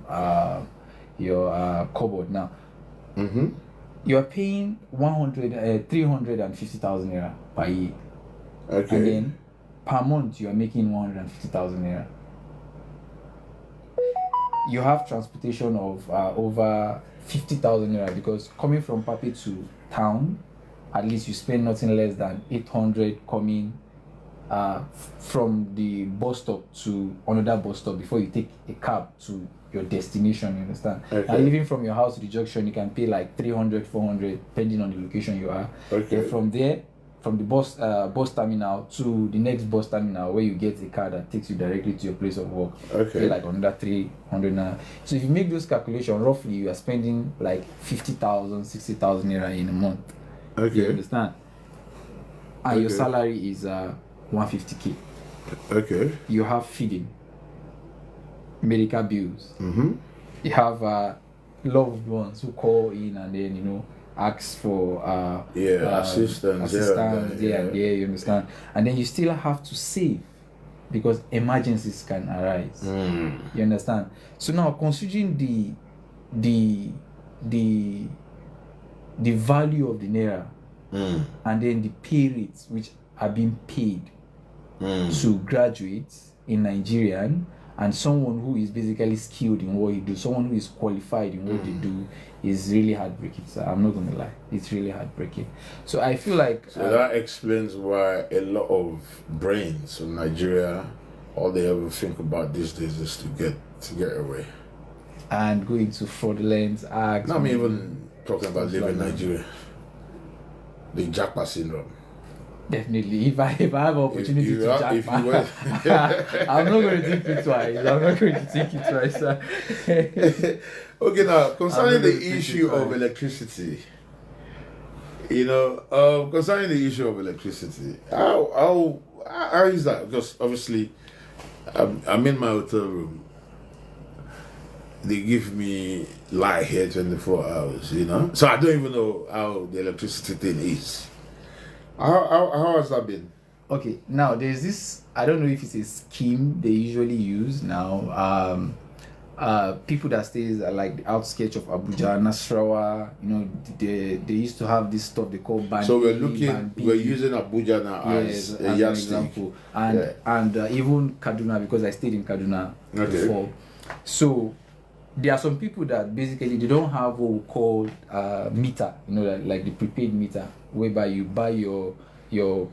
cupboard. Now you are paying 350,000 naira per year. Okay. And then per month you are making 150,000 naira. You have transportation of over 50,000 naira, because coming from Papi to town, at least you spend nothing less than 800 coming from the bus stop to another bus stop before you take a cab to your destination, you understand? Okay. And living from your house to the junction, you can pay like 300, 400, depending on the location you are. Okay. Then from there, from the bus terminal to the next bus terminal, where you get a car that takes you directly to your place of work. Okay. Pay like another 300 naira. So if you make those calculations, roughly you are spending like 50,000, 60,000 naira in a month. Okay. You understand? And your Okay. salary is 150k. Okay. You have feeding, medical bills. You have loved ones who call in and then ask for assistance here and there, you understand, and then you still have to save because emergencies can arise. You understand? So now considering the value of the naira and then the pay rates which are being paid to graduates in Nigerian and someone who is basically skilled in what he do, someone who is qualified in what they do, is really heartbreaking. So I'm not gonna lie, it's really heartbreaking. So I feel like that explains why a lot of brains in Nigeria, all they ever think about these days is to get away and go into fraudulent acts. Not me even talking about living in like Nigeria. The Jackpot syndrome. Definitely. If I have an opportunity If you to are- jack if you my- were- I'm not going to think it twice. Sir. Okay, now concerning I'm the gonna issue think it of right. electricity, concerning the issue of electricity, how is that? Because obviously, I'm in my hotel room. They give me light here 24 hours, so I don't even know how the electricity thing is. How has that been? Okay, now there's this, I don't know if it's a scheme they usually use now. People that stays at like the outskirts of Abuja, Nasrawa, they used to have this stuff they call band. So Band B. we're using Abuja now Yes, as a as an yardstick. example, and even Kaduna, because I stayed in Kaduna Okay. before. So there are some people that basically they don't have what we call meter, like the prepaid meter, whereby you buy your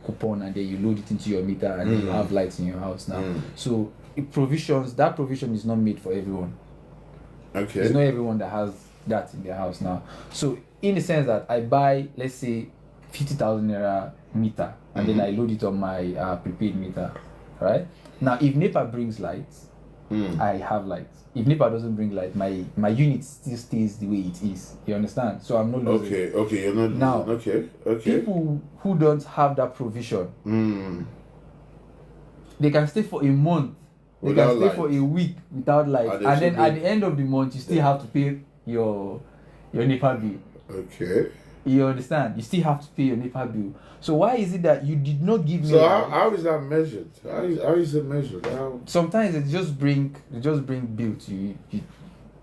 coupon and then you load it into your meter and then you have lights in your house now. So that provision is not made for everyone. Okay. It's not everyone that has that in their house now. So in the sense that I buy, let's say, 50,000 naira meter and then I load it on my prepaid meter, right? Now if NEPA brings lights, I have lights. If NEPA doesn't bring light, my unit still stays the way it is. You understand? So I'm not losing. Okay, you're not Now, okay. People who don't have that provision, they can stay for a month. They Without can stay light. for a week without light, And and they then should at be- the end of the month, you still have to pay your NEPA bill. Okay. You understand? You still have to pay your NEPA bill. So why is it that you did not give me? So light? how is that measured? How is it measured? Sometimes they just bring bill to you.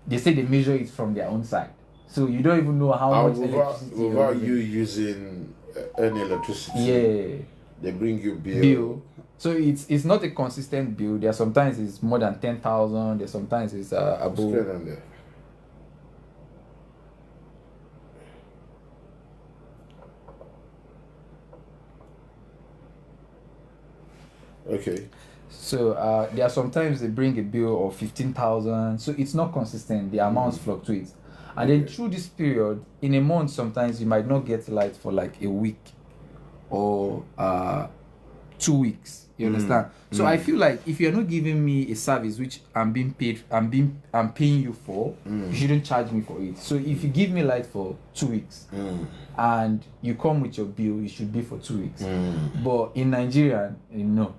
They say they measure it from their own side, so you don't even know how much electricity you're without using. you using any electricity? Yeah. They bring you Bill. So it's not a consistent bill. There sometimes it's more than 10,000. There sometimes it's above. Straight on there. Okay. So there are sometimes they bring a bill of 15,000. So it's not consistent. The amounts fluctuate, and then through this period, in a month, sometimes you might not get light for like a week or 2 weeks. You understand? So I feel like if you're not giving me a service which I'm paying you for, you shouldn't charge me for it. So if you give me light for 2 weeks and you come with your bill, you should be for 2 weeks. But in Nigeria, no.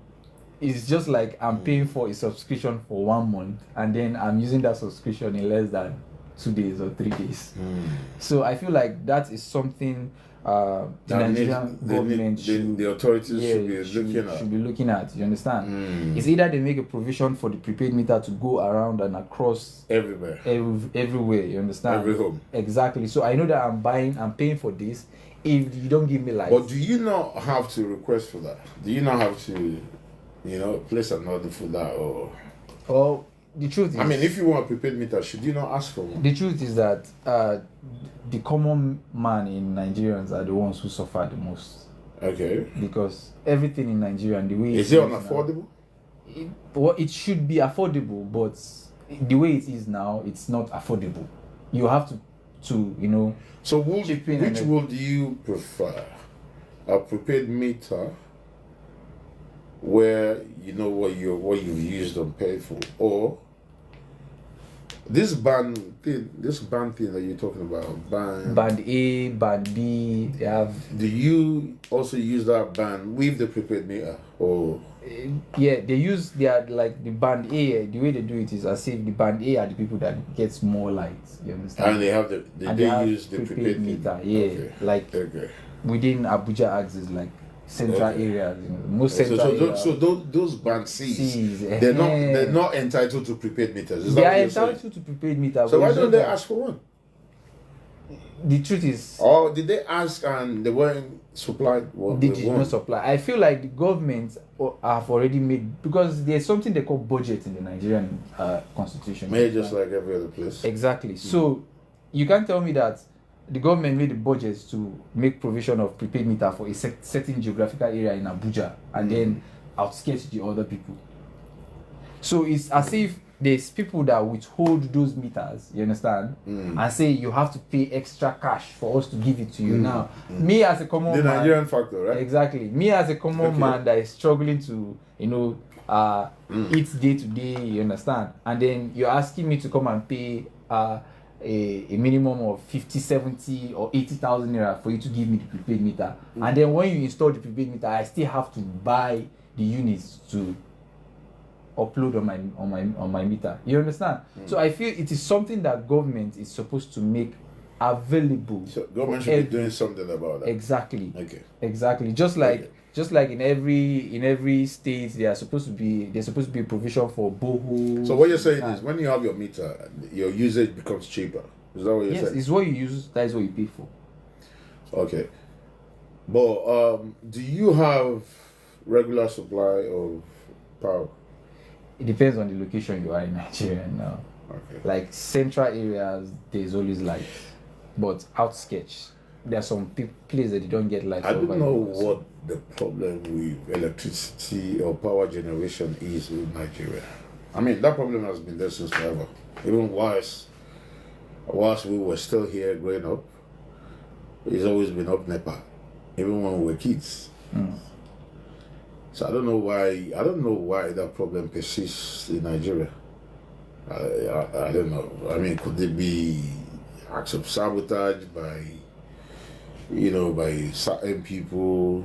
It's just like I'm paying for a subscription for 1 month and then I'm using that subscription in less than 2 days or 3 days. So I feel like that is something the Nigerian government the authorities should be looking at. You understand? It's either they make a provision for the prepaid meter to go around and across everywhere. Everywhere. You understand? Every home. Exactly. So I know that I'm paying for this if you don't give me light. But do you not have to request for that? Do you not have to, place an order for that? Or Well, the truth is, I mean, if you want a prepaid meter, should you not ask for one? the truth is that the common man in Nigerians are the ones who suffer the most Okay. because everything in Nigeria and the way Is it now- unaffordable? it should be affordable, but the way it is now, it's not affordable. You have to So Chip in and which then- would you prefer? A prepaid meter where you know what you've used and paid for, or this band thing that you're talking about, band A, band B. They have Do you also use that band with the prepaid meter, or yeah, they use their like the band A. The way they do it is as if the band A are the people that gets more lights. You understand? And they have And they have use the prepaid meter. Yeah, Okay. like Okay. within Abuja axis, like central Okay. areas. You know, most central areas. So those band C's, C's, they're not entitled to prepaid meters. Is they that are what you're saying? entitled to prepaid meter. So but why it's don't not they that- ask for one? The truth is, Or did they ask and they weren't supplied one? they with did one? not supply. I feel like the government have already made, because there's something they call budget in the Nigerian constitution. Made just like every other place. Exactly. So you can't tell me that the government made the budget to make provision of prepaid meter for a certain geographical area in Abuja and then outskirts the other people. So it's as if there's people that withhold those meters, you understand, and say you have to pay extra cash for us to give it to you. Now, me as a common The man, Nigerian factor, right? exactly, me as a common Okay. man that is struggling to, eat day to day, you understand, and then you're asking me to come and pay a minimum of 50, 70 or 80,000 naira for you to give me the prepaid meter, and then when you install the prepaid meter, I still have to buy the units to upload on my meter. You understand? So I feel it is something that government is supposed to make available. So government for should be doing something about that. Exactly. Okay. Exactly. Just like in every state, there's supposed to be a provision for boreholes. So what you're saying is when you have your meter, your usage becomes cheaper. Is that what you're yes, saying? it's what you use. That is what you pay for. Okay. But do you have regular supply of power? It depends on the location you are in Nigeria now. Okay. Like central areas, there's always light, but outskirts, there are some places that they don't get light. I don't over know the- what the problem with electricity or power generation is with Nigeria. I mean, that problem has been there since forever. Even whilst we were still here growing up, it's always been up NEPA, even when we were kids. So I don't know why that problem persists in Nigeria. I don't know. I mean, could it be acts of sabotage by certain people,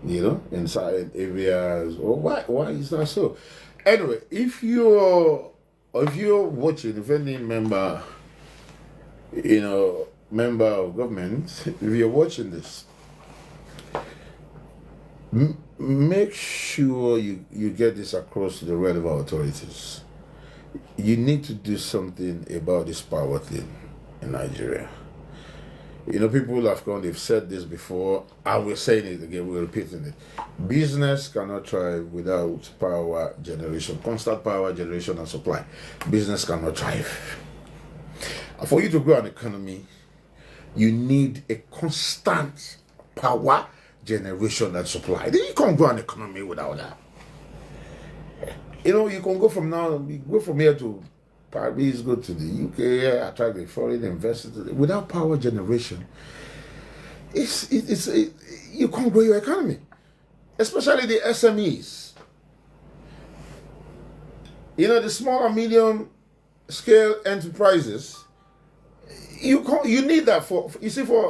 in certain areas, or why is that so? Anyway, if you're watching, if any member of government, if you're watching this, make sure you get this across to the relevant authorities. You need to do something about this power thing in Nigeria. People have gone, they've said this before, and we're saying it again, we're repeating it. Business cannot thrive without power generation, constant power generation and supply. Business cannot thrive. For you to grow an economy, you need a constant power generation and supply. Then you can't grow an economy without that. You can go from here to Paris, go to the UK, attract the foreign investors. Without power generation, you can't grow your economy, especially the SMEs. The small and medium scale enterprises. You need that for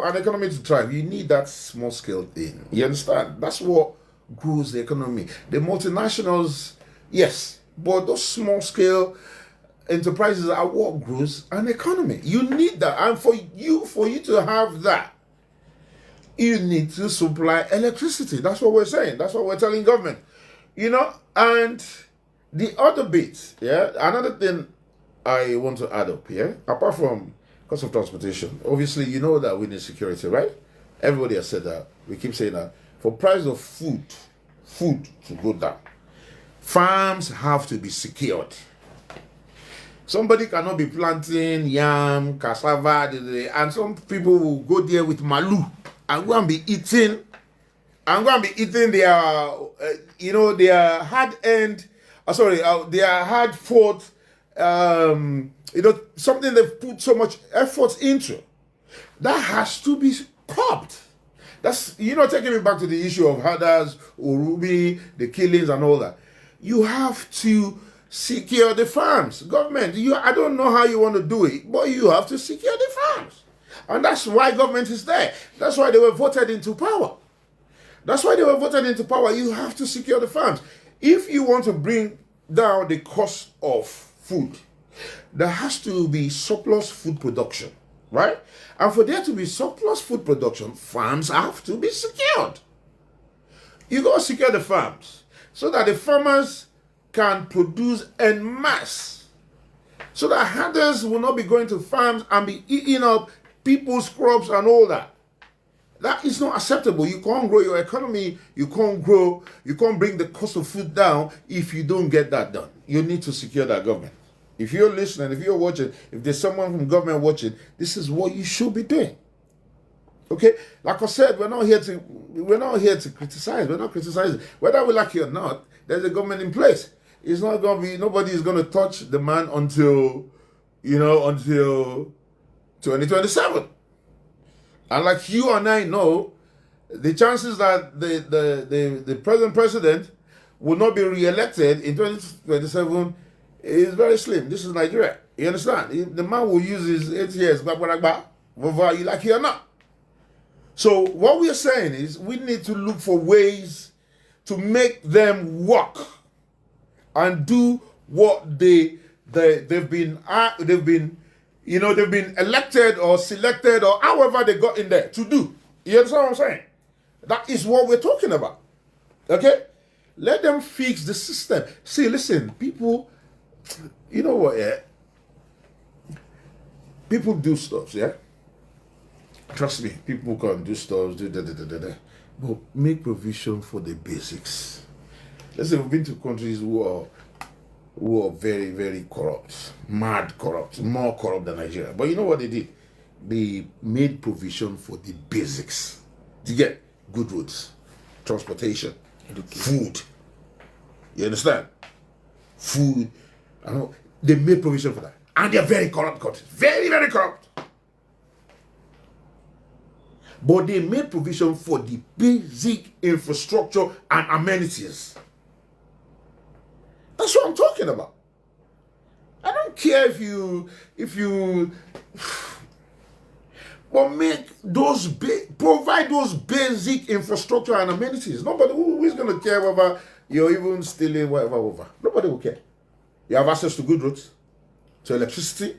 an economy to thrive. You need that small scale thing. You understand? That's what grows the economy. The multinationals, yes, but those small scale enterprises are what grows an economy. You need that, and for you to have that, you need to supply electricity. That's what we're saying. That's what we're telling government. And the other bit, another thing I want to add up here, apart from cost of transportation, obviously that we need security, right? Everybody has said that. We keep saying that. For price of food to go down, farms have to be secured. Somebody cannot be planting yam, cassava, and some people will go there with malu and go and be eating, their their hard fought, something they've put so much effort into. That has to be stopped. That's taking me back to the issue of Hadas, Urubi, the killings and all that. You have to secure the farms. Government, I don't know how you want to do it, but you have to secure the farms. And that's why government is there. That's why they were voted into power. That's why they were voted into power. You have to secure the farms. If you want to bring down the cost of food, there has to be surplus food production, right? And for there to be surplus food production, farms have to be secured. You got to secure the farms so that the farmers can produce en masse, so that hunters will not be going to farms and be eating up people's crops and all that. That is not acceptable. You can't grow your economy. You can't bring the cost of food down if you don't get that done. You need to secure that government. If you're listening, if you're watching, if there's someone from government watching, this is what you should be doing. Okay? Like I said, we're not here to criticize. We're not criticizing. Whether we like it or not, there's a government in place. It's not going to be, nobody is going to touch the man until 2027. And like you and I know, the chances that the present president will not be re-elected in 2027 is very slim. This is Nigeria. You understand? The man will use his 8 years, whether you like it or not. So what we are saying is we need to look for ways to make them work and do what they've been elected or selected or however they got in there to do. You understand what I'm saying? That is what we're talking about. Okay? Let them fix the system. See, listen, people, you know what, yeah? People do stuff, yeah? Trust me, people can do stuff, but make provision for the basics. Listen, we've been to countries who are very, very corrupt, mad corrupt, more corrupt than Nigeria. But you know what they did? They made provision for the basics. To get good roads, transportation, food. You understand? Food. I know they made provision for that. And they're very corrupt countries. Very, very corrupt. But they made provision for the basic infrastructure and amenities. That's what I'm talking about. I don't care if you but provide those basic infrastructure and amenities. Nobody who is going to care whether you're even stealing whatever. Nobody will care. You have access to good roads, to electricity,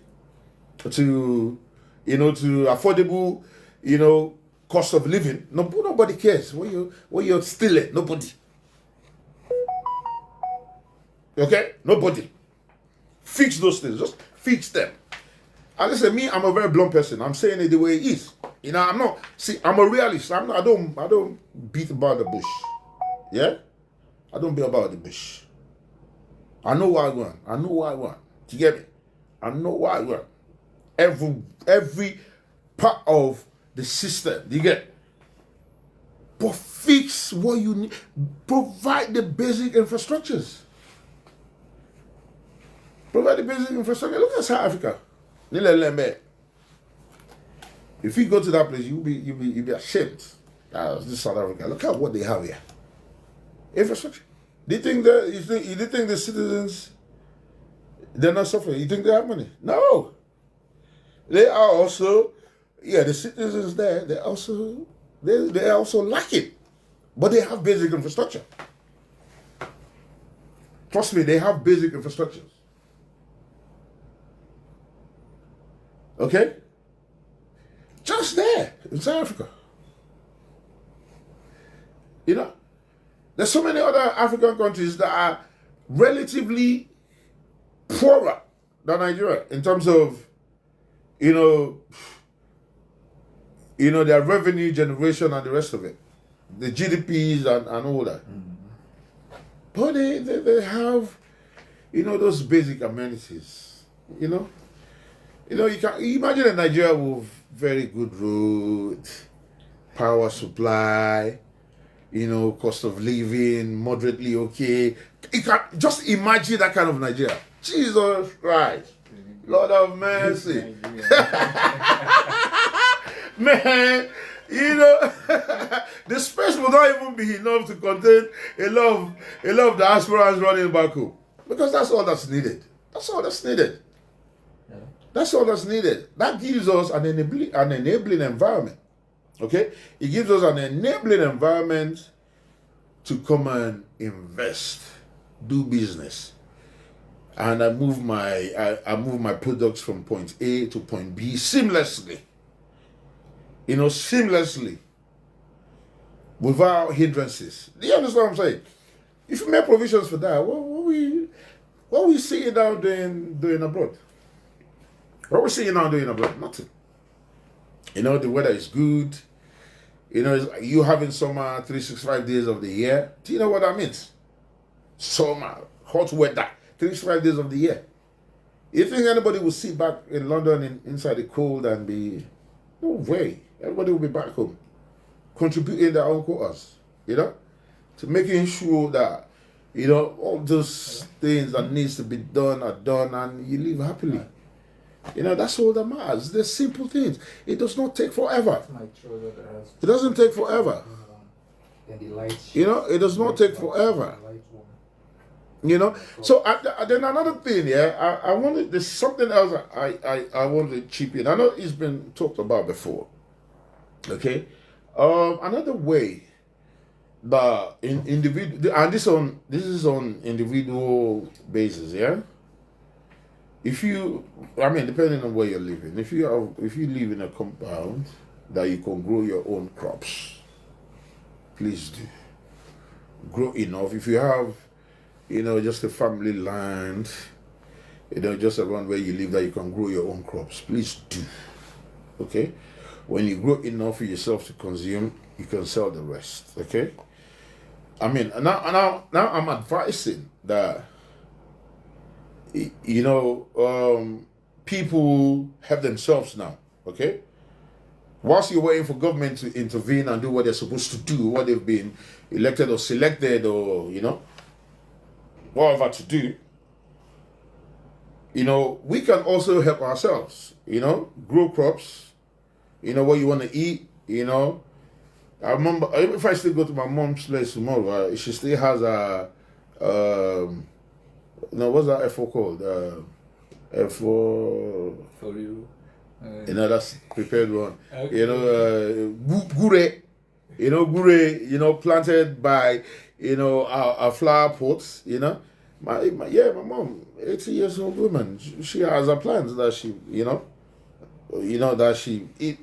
to affordable, cost of living. Nobody cares what you're stealing. Nobody. Okay? Nobody. Fix those things. Just fix them. And listen, me, I'm a very blunt person. I'm saying it the way it is. I'm a realist. I don't beat about the bush. Yeah? I don't beat about the bush. I know what I want. Do you get me? I know what I want. Every part of the system. Do you get? But fix what you need. Provide the basic infrastructures. Provide the basic infrastructure. Look at South Africa. If you go to that place, you'll be ashamed. This is South Africa. Look at what they have here. Infrastructure. Do you think the citizens, they're not suffering? You think they have money? No. They are also, the citizens there, they're also lacking. But they have basic infrastructure. Trust me, they have basic infrastructures. Okay? Just there in South Africa. There's so many other African countries that are relatively poorer than Nigeria in terms of, their revenue generation and the rest of it. The GDPs and all that. But they have, those basic amenities, you can imagine a Nigeria with very good road, power supply, cost of living, moderately okay. You can just imagine that kind of Nigeria. Jesus Christ. Lord of mercy. Man, the space will not even be enough to contain a lot of diasporans running back home. Because that's all that's needed. That's all that's needed. That's all that's needed. That gives us an enabling environment. Okay? It gives us an enabling environment to come and invest, do business, and I move my products from point A to point B seamlessly. Seamlessly, without hindrances. Do you understand what I'm saying? If you make provisions for that, what we seeing now doing abroad? What we seeing now doing abroad? Nothing. The weather is good. You having summer 365 days of the year. Do you know what that means? Summer, hot weather, 365 days of the year. You think anybody will sit back in London inside the cold and be... No way. Everybody will be back home, contributing their own quotas, to making sure that, all those things that needs to be done are done and you live happily. That's all that matters. They're simple things. It does not take forever. It doesn't take forever. It does not take forever. So then another thing, I wanted, there's something else I wanted to chip in. I know it's been talked about before. Okay, another way that in individual, and this is on individual basis, depending on where you're living, if you live in a compound that you can grow your own crops, please do grow enough. If you have just a family land, just around where you live that you can grow your own crops, please do. Okay, when you grow enough for yourself to consume, you can sell the rest. Okay, now I'm advising that people have themselves now. Okay, whilst you're waiting for government to intervene and do what they're supposed to do, what they've been elected or selected or whatever to do, we can also help ourselves, grow crops, what you want to eat, I remember, if I still go to my mom's place tomorrow, she still has what's that F4 called? F4... For you. That's prepared one. Okay. Gure, planted by, our flower pots, My mom, 80 years old woman, she has her plants that she, that she eat,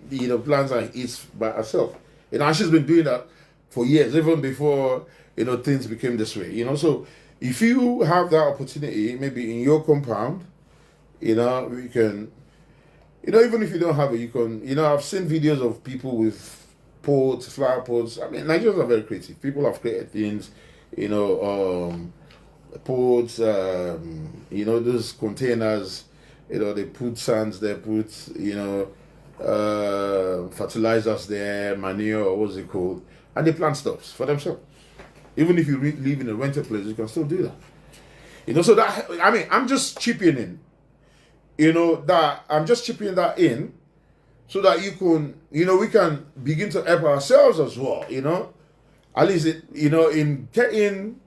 plants and eats by herself. She's been doing that for years, even before, things became this way, So if you have that opportunity, maybe in your compound, we can, even if you don't have it, you can, I've seen videos of people with pots, flower pots. Nigerians are very creative. People have created things, pots, those containers, they put sands there, put, fertilizers there, manure, or what's it called, and they plant stuff for themselves. Even if you live in a rented place, you can still do that. So that, I'm just chipping in, I'm just chipping that in so that you can, we can begin to help ourselves as well, at least, in getting,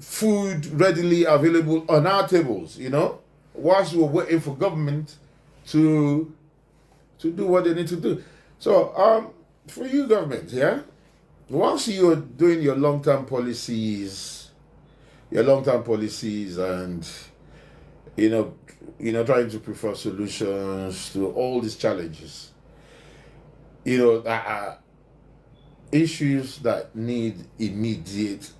food readily available on our tables, whilst we're waiting for government to do what they need to do. So, for you government, once you're doing your long-term policies and, trying to prefer solutions to all these challenges, that are issues that need immediate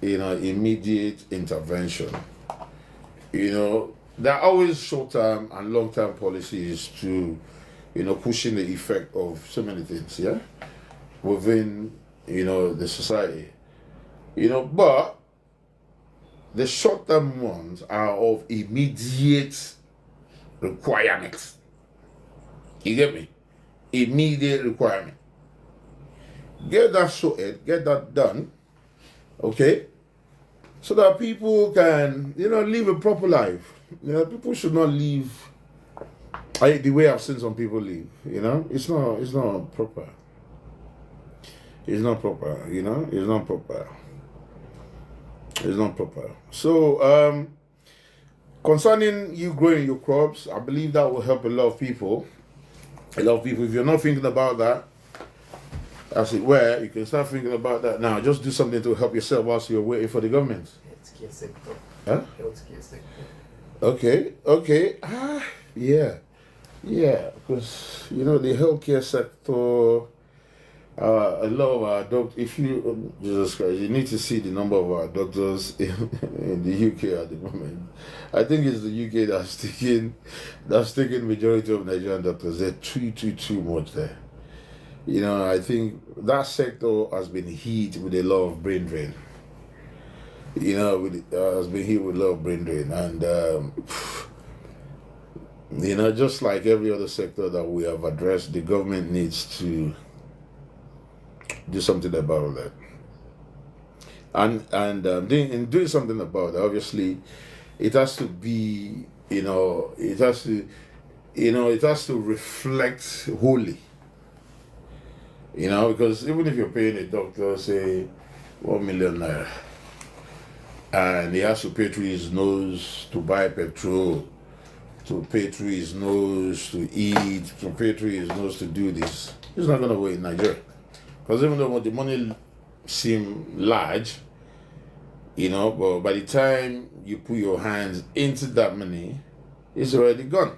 intervention. There are always short-term and long-term policies to, pushing the effect of so many things, within, the society. But the short-term ones are of immediate requirement. You get me? Immediate requirement. Get that sorted, get that done, okay? So that people can, live a proper life. People should not live the way I've seen some people live. It's not proper. It's not proper. It's not proper. It's not proper. So, concerning you growing your crops, I believe that will help a lot of people. If you're not thinking about that, as it were, you can start thinking about that now. Just do something to help yourself whilst you're waiting for the government. Healthcare sector. Huh? Healthcare sector. Okay. Yeah, because the healthcare sector, a lot of our doctors. If you Jesus Christ, you need to see the number of our doctors in the UK at the moment. I think it's the UK that's taking majority of Nigerian doctors. They're too much there. I think that sector has been hit with a lot of brain drain. Has been hit with a lot of brain drain, and just like every other sector that we have addressed, the government needs to do something about that. And in doing something about it, obviously, it has to be, it has to reflect wholly. Because even if you're paying a doctor, say, 1 million naira, and he has to pay through his nose to buy petrol, to pay through his nose to eat, to pay through his nose to do this, he's not going to wait in Nigeria. Because even though the money seem large, but by the time you put your hands into that money, it's already gone.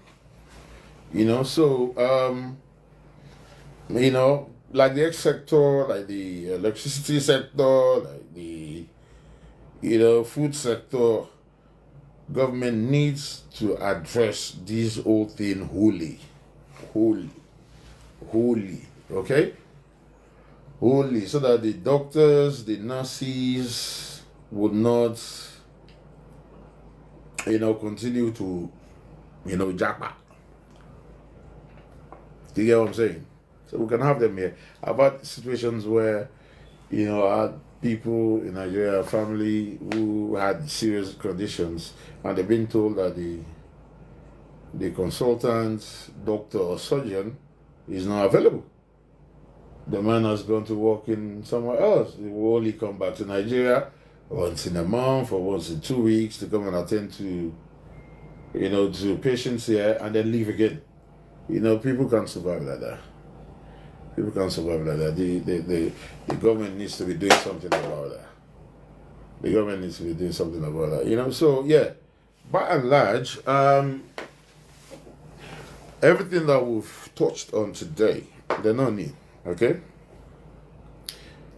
Like the X sector, like the electricity sector, like the food sector, government needs to address this whole thing wholly, okay? Wholly, so that the doctors, the nurses would not, continue to, jackpot. Do you get what I'm saying? So we can have them here. About situations where, our people in Nigeria, family who had serious conditions, and they've been told that the consultant, doctor or surgeon is not available. The man has gone to work in somewhere else. He will only come back to Nigeria once in a month or once in 2 weeks to come and attend to, to patients here and then leave again. People can't survive like that. People can't survive like that. The government needs to be doing something about that. The government needs to be doing something about that. So yeah, by and large, everything that we've touched on today, they're not new. Okay?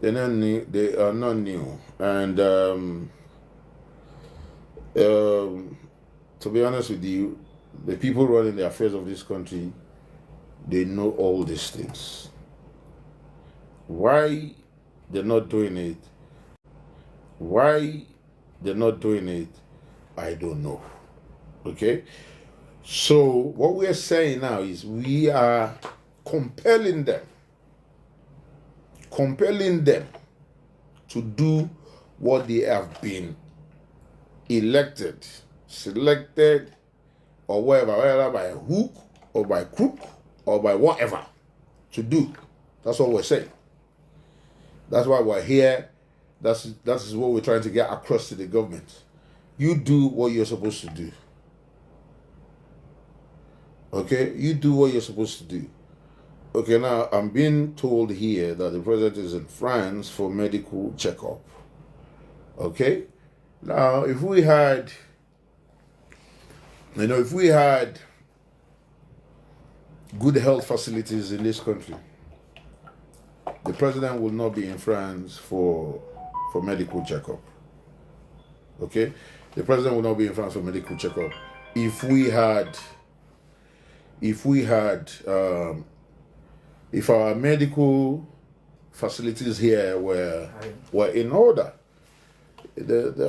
They're not new. They are not new. And to be honest with you, the people running the affairs of this country, they know all these things. Why they're not doing it? I don't know. Okay? So what we're saying now is we are compelling them to do what they have been elected, selected, or whether by hook or by crook or by whatever to do. That's what we're saying. That's why we're here. That is what we're trying to get across to the government. You do what you're supposed to do. Okay? You do what you're supposed to do. Okay, now I'm being told here that the president is in France for medical checkup. Okay? Now, if we had good health facilities in this country, the president will not be in France for medical checkup. Okay? The president will not be in France for medical checkup. If our medical facilities here were in order,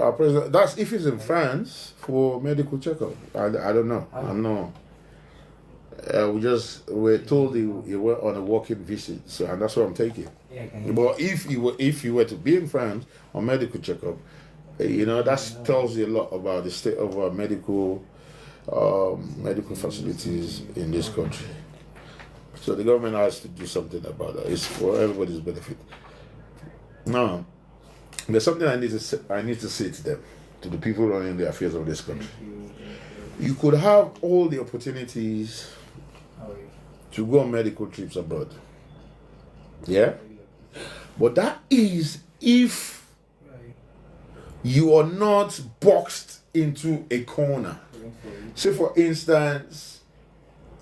our president, that's if he's in France for medical checkup. I don't know. I'm not. We're told he went on a walking visit, so and that's what I'm taking. But if he were to be in France on medical checkup, that tells you a lot about the state of our medical facilities in this country. So the government has to do something about that. It's for everybody's benefit. Now, there's something I need to say to them, to the people running the affairs of this country. You could have all the opportunities to go on medical trips abroad. Yeah? But that is if you are not boxed into a corner. Say, for instance,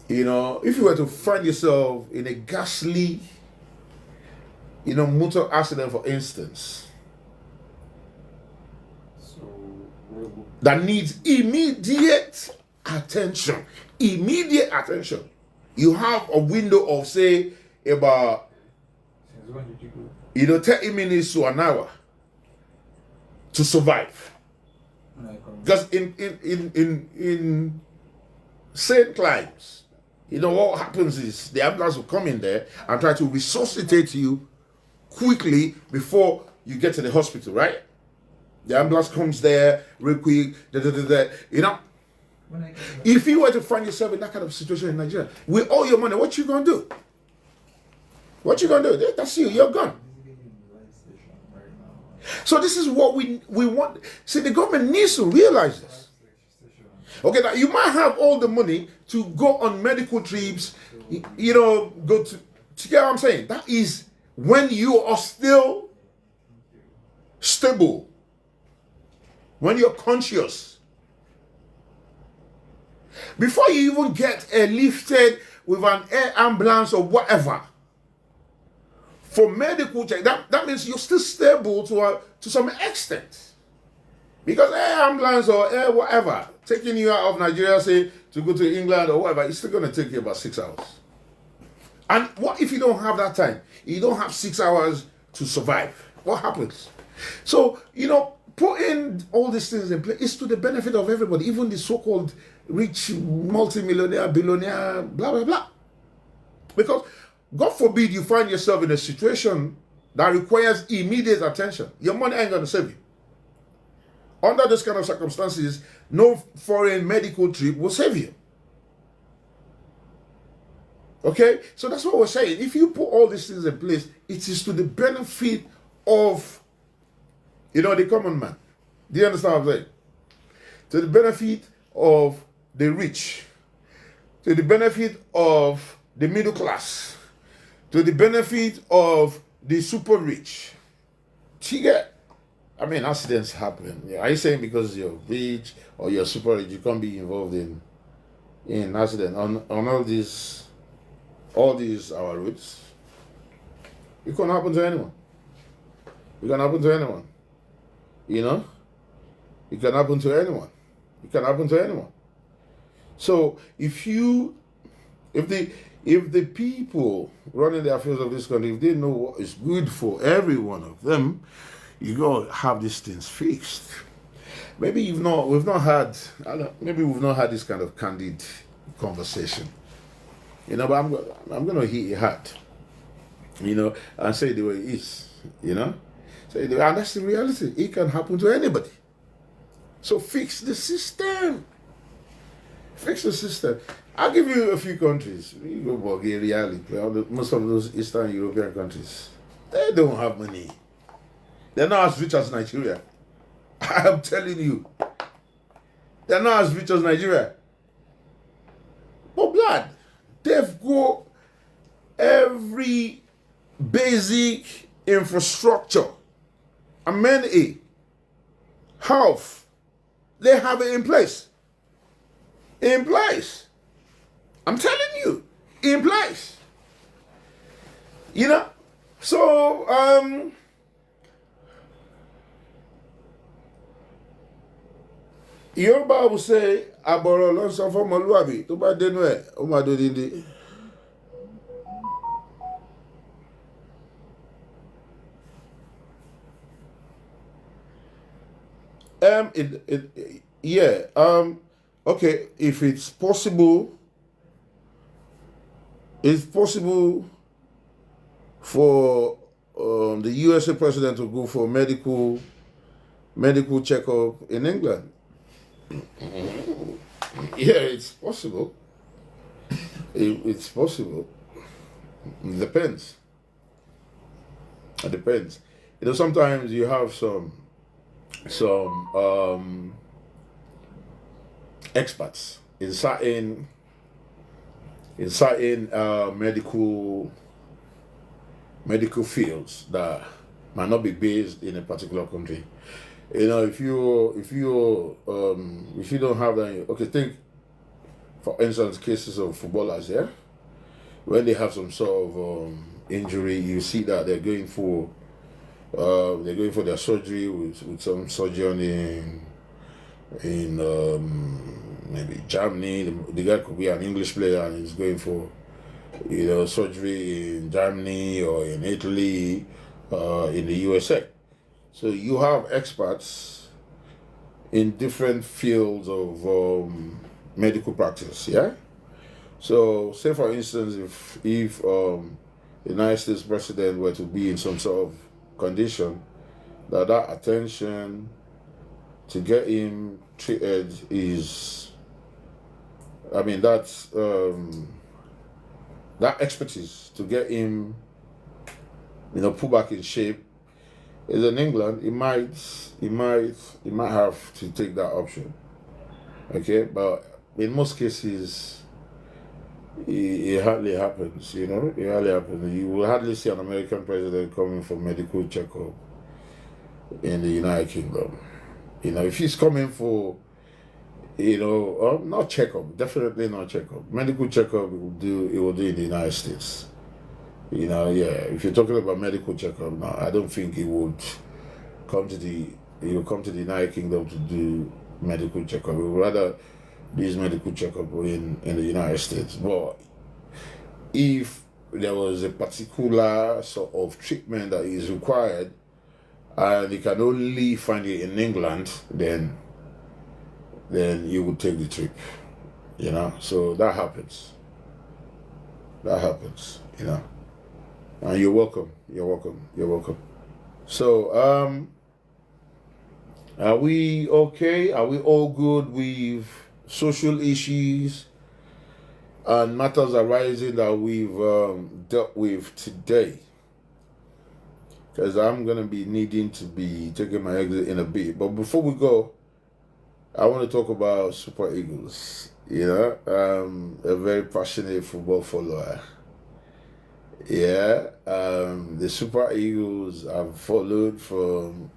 you know, if you were to find yourself in a ghastly, you know, motor accident, for instance, that needs immediate attention. Immediate attention. You have a window of, say, about, you know, 30 minutes to an hour to survive. Because in same climes, you know, what happens is the ambulance will come in there and try to resuscitate you quickly before you get to the hospital, right? The ambulance comes there real quick, you know. If you were to find yourself in that kind of situation in Nigeria, with all your money, what you gonna do? What you gonna do? That's you, you're gone. So this is what we want. See, the government needs to realize this. Okay, now you might have all the money to go on medical trips, you know, go to get what I'm saying? That is when you are still stable, when you're conscious. Before you even get lifted with an air ambulance or whatever, for medical check, that means you're still stable to some extent. Because air ambulance or air whatever, taking you out of Nigeria, say, to go to England or whatever, it's still going to take you about 6 hours. And what if you don't have that time? You don't have 6 hours to survive. What happens? So, you know, putting all these things in place is to the benefit of everybody, even the so-called rich, multimillionaire, billionaire, blah, blah, blah. Because God forbid you find yourself in a situation that requires immediate attention. Your money ain't going to save you. Under this kind of circumstances, no foreign medical trip will save you. Okay? So that's what we're saying. If you put all these things in place, it is to the benefit of, you know, the common man. Do you understand what I'm saying? To the benefit of the rich. To the benefit of the middle class. To the benefit of the super rich. You get? I mean, accidents happen. Are you saying because you're rich or you're super rich, you can't be involved in accident on all these our routes? It can happen to anyone. It can happen to anyone. You know? It can happen to anyone. It can happen to anyone. So if the people running the affairs of this country, if they know what is good for every one of them, you gotta have these things fixed. Maybe we've not had this kind of candid conversation. You know, but I'm gonna hit it hard. You know, and say the way it is. You know, and that's the reality. It can happen to anybody. So fix the system. Fix the system. I'll give you a few countries. You go Bulgaria, most of those Eastern European countries. They don't have money. They're not as rich as Nigeria. I'm telling you. They're not as rich as Nigeria. But blood, they've got every basic infrastructure, amenity, health. They have it in place. In place. I'm telling you, in place. You know? So, Yoruba will say, Aboro ló sọ fún ọmọlúwàbí tó bá dénú ẹ̀, ó máa do díndín. Okay, if it's possible for the USA president to go for medical checkup in England. Yeah, it's possible. It's possible. It depends. It depends. You know, sometimes you have some experts in certain medical medical fields that might not be based in a particular country. You know, if you don't have that, okay, think for instance cases of footballers, yeah, when they have some sort of injury, you see that they're going for their surgery with some surgeon in maybe Germany. The guy could be an English player and he's going for surgery in Germany or in Italy, in the USA. So you have experts in different fields of medical practice, yeah. So, say for instance, if the United States president were to be in some sort of condition, that attention to get him treated is, I mean, that's that expertise to get him, put back in shape. Is in England, he might have to take that option. Okay, but in most cases, it hardly happens. It hardly happens. You will hardly see an American president coming for medical checkup in the United Kingdom. If he's coming for, not checkup, definitely not checkup. Medical checkup, it will do in the United States. If you're talking about medical checkup, no, I don't think he would come to the United Kingdom to do medical checkup. He would rather do his medical checkup in the United States. But if there was a particular sort of treatment that is required and you can only find it in England, then you would take the trip. So that happens. And you're welcome. So, are we okay? Are we all good with social issues and matters arising that we've dealt with today? Because I'm going to be needing to be taking my exit in a bit. But before we go, I want to talk about Super Eagles. A very passionate football follower. Yeah, the Super Eagles I've followed from,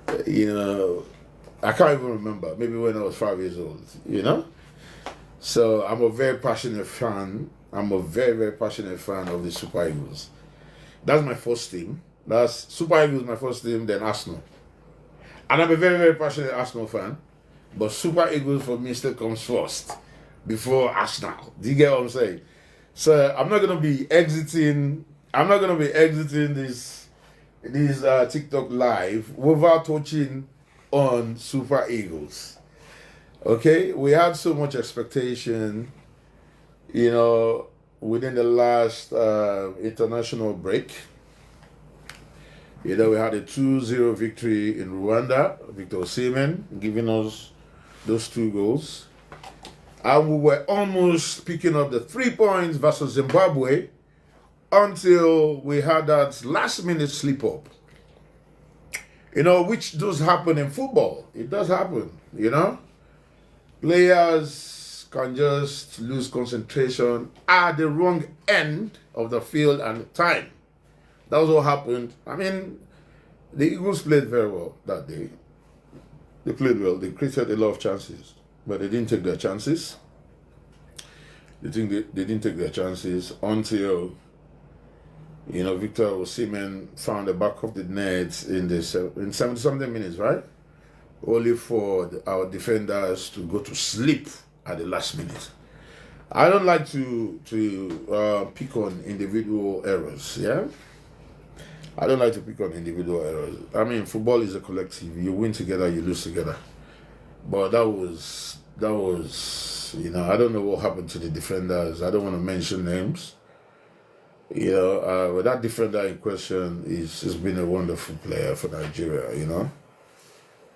I can't even remember, maybe when I was 5 years old, So I'm a very passionate fan. I'm a very, very passionate fan of the Super Eagles. That's my first team. That's Super Eagles, my first team, then Arsenal. And I'm a very, very passionate Arsenal fan. But Super Eagles for me still comes first before Arsenal. Do you get what I'm saying? So I'm not gonna be exiting this TikTok live without touching on Super Eagles. Okay, we had so much expectation, within the last international break. We had a 2-0 victory in Rwanda. Victor Osimhen giving us those 2 goals. And we were almost picking up the 3 points versus Zimbabwe until we had that last-minute slip-up. Which does happen in football. It does happen, Players can just lose concentration at the wrong end of the field and time. That was what happened. I mean, the Eagles played very well that day. They played well. They created a lot of chances. But they didn't take their chances. They didn't take their chances until, Victor Osimhen found the back of the net in 70-something minutes, right? Only for our defenders to go to sleep at the last minute. I don't like to pick on individual errors, yeah? I don't like to pick on individual errors. I mean, football is a collective. You win together, you lose together. But that was, I don't know what happened to the defenders. I don't want to mention names. But that defender in question has been a wonderful player for Nigeria,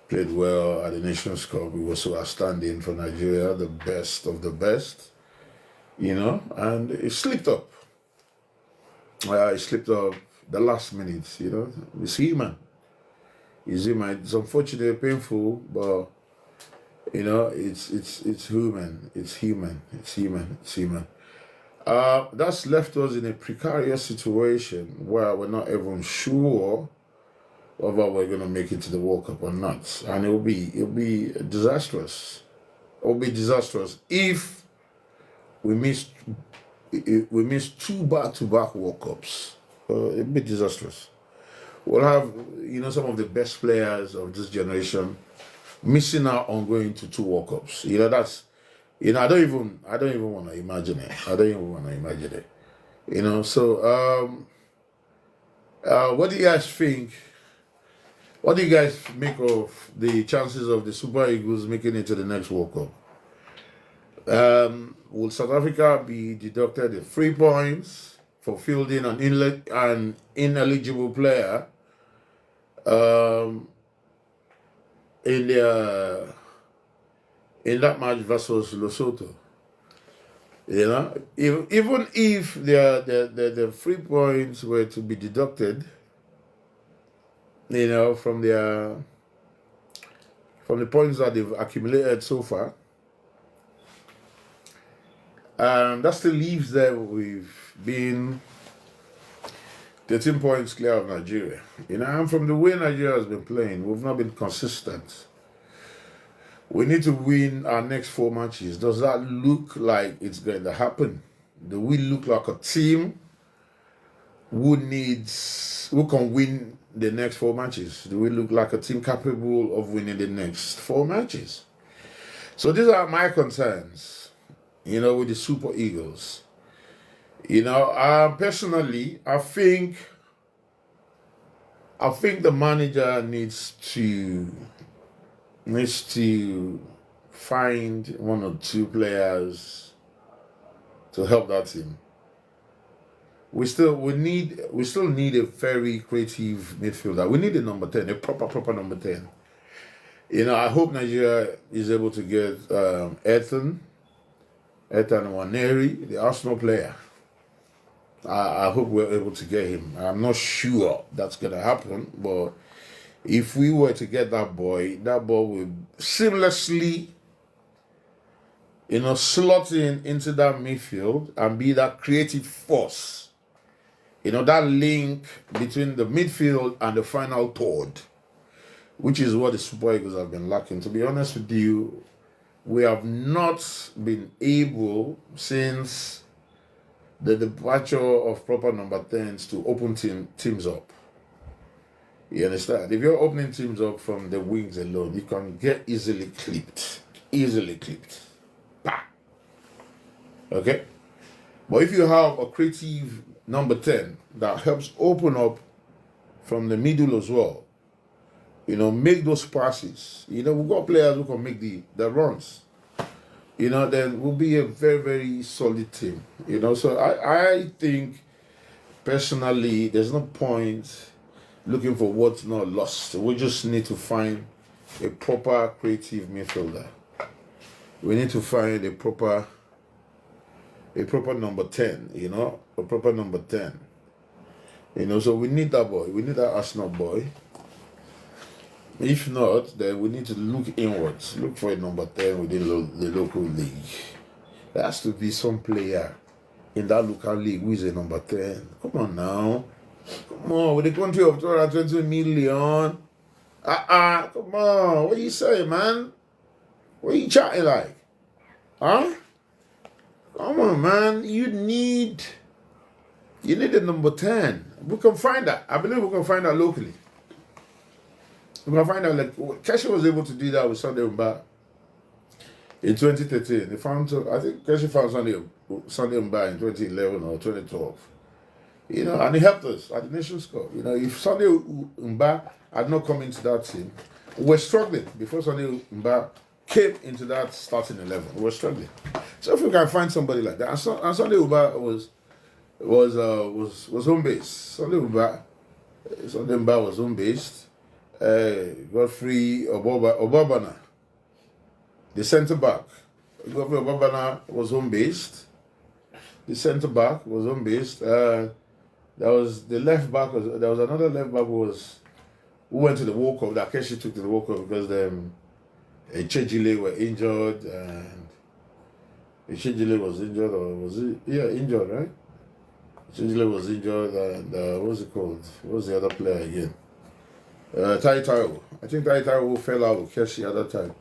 Played well at the Nations Cup. He was so outstanding for Nigeria, the best of the best, and he slipped up. He slipped up the last minute, It's human. It's unfortunately painful, but it's human. It's human. That's left us in a precarious situation where we're not even sure whether we're going to make it to the World Cup or not, and it'll be disastrous. It'll be disastrous if we miss two back-to-back World Cups. It'll be disastrous. We'll have some of the best players of this generation missing out on going to two World Cups. That's I don't even want to imagine it. I don't even want to imagine it. So what do you guys think? What do you guys make of the chances of the Super Eagles making it to the next World Cup? Will South Africa be deducted the 3 points for fielding an ineligible player in that match versus Lesotho? Even if the 3 points were to be deducted, from the points that they've accumulated so far, that still leaves them with being 13 points clear of Nigeria. And from the way Nigeria has been playing, we've not been consistent. We need to win our next 4 matches. Does that look like it's going to happen? Do we look like a team who can win the next 4 matches? Do we look like a team capable of winning the next 4 matches? So these are my concerns, with the Super Eagles. Personally, I think the manager needs to find 1 or 2 players to help that team. We still need a very creative midfielder. We need a number 10, a proper number 10. I hope Nigeria is able to get Ethan Nwaneri, the Arsenal player. I hope we're able to get him. I'm not sure that's going to happen, but if we were to get that boy will seamlessly, slot into that midfield and be that creative force. That link between the midfield and the final third, which is what the Super Eagles have been lacking. To be honest with you, we have not been able, since the departure of proper number 10s, to open teams up. You understand? If you're opening teams up from the wings alone, you can get easily clipped. Bah. Okay? But if you have a creative number 10 that helps open up from the middle as well, make those passes. We've got players who can make the runs. Then we'll be a very, very solid team. So I think, personally, there's no point looking for what's not lost. We just need to find a proper creative midfielder. We need to find a proper number 10, a proper number 10. So we need that boy. We need that Arsenal boy. If not, then we need to look inwards. Look for a number 10 within the local league. There has to be some player in that local league who is a number 10. Come on now. Come on, with a country of 220 million. Come on. What you say, man? What you chatting like? Huh? Come on, man. You need a number 10. We can find that. I believe we can find that locally. We can find out, like, Keshi was able to do that with Sunday Mba in 2013. I think Keshi found Sunday Mba in 2011 or 2012. And he helped us at the Nations Cup. If Sunday Mba had not come into that team, we were struggling before Sunday Mba came into that starting 11. We were struggling. So if we can find somebody like that, and Sunday Mba was home based. Sunday Mba was home based. Godfrey Obabana, the centre back. Godfrey Obabana was home based. The centre back was home based. There was the left back. There was another left back who went to the World Cup. That Keshi took to the World Cup because Chejile were injured, and Ishijile was injured, or was he? Yeah, injured, right? Ishijile was injured, and what's it called? What's the other player again? Tai Taiwo. I think Tai Taiwo fell out with Keshi at that time.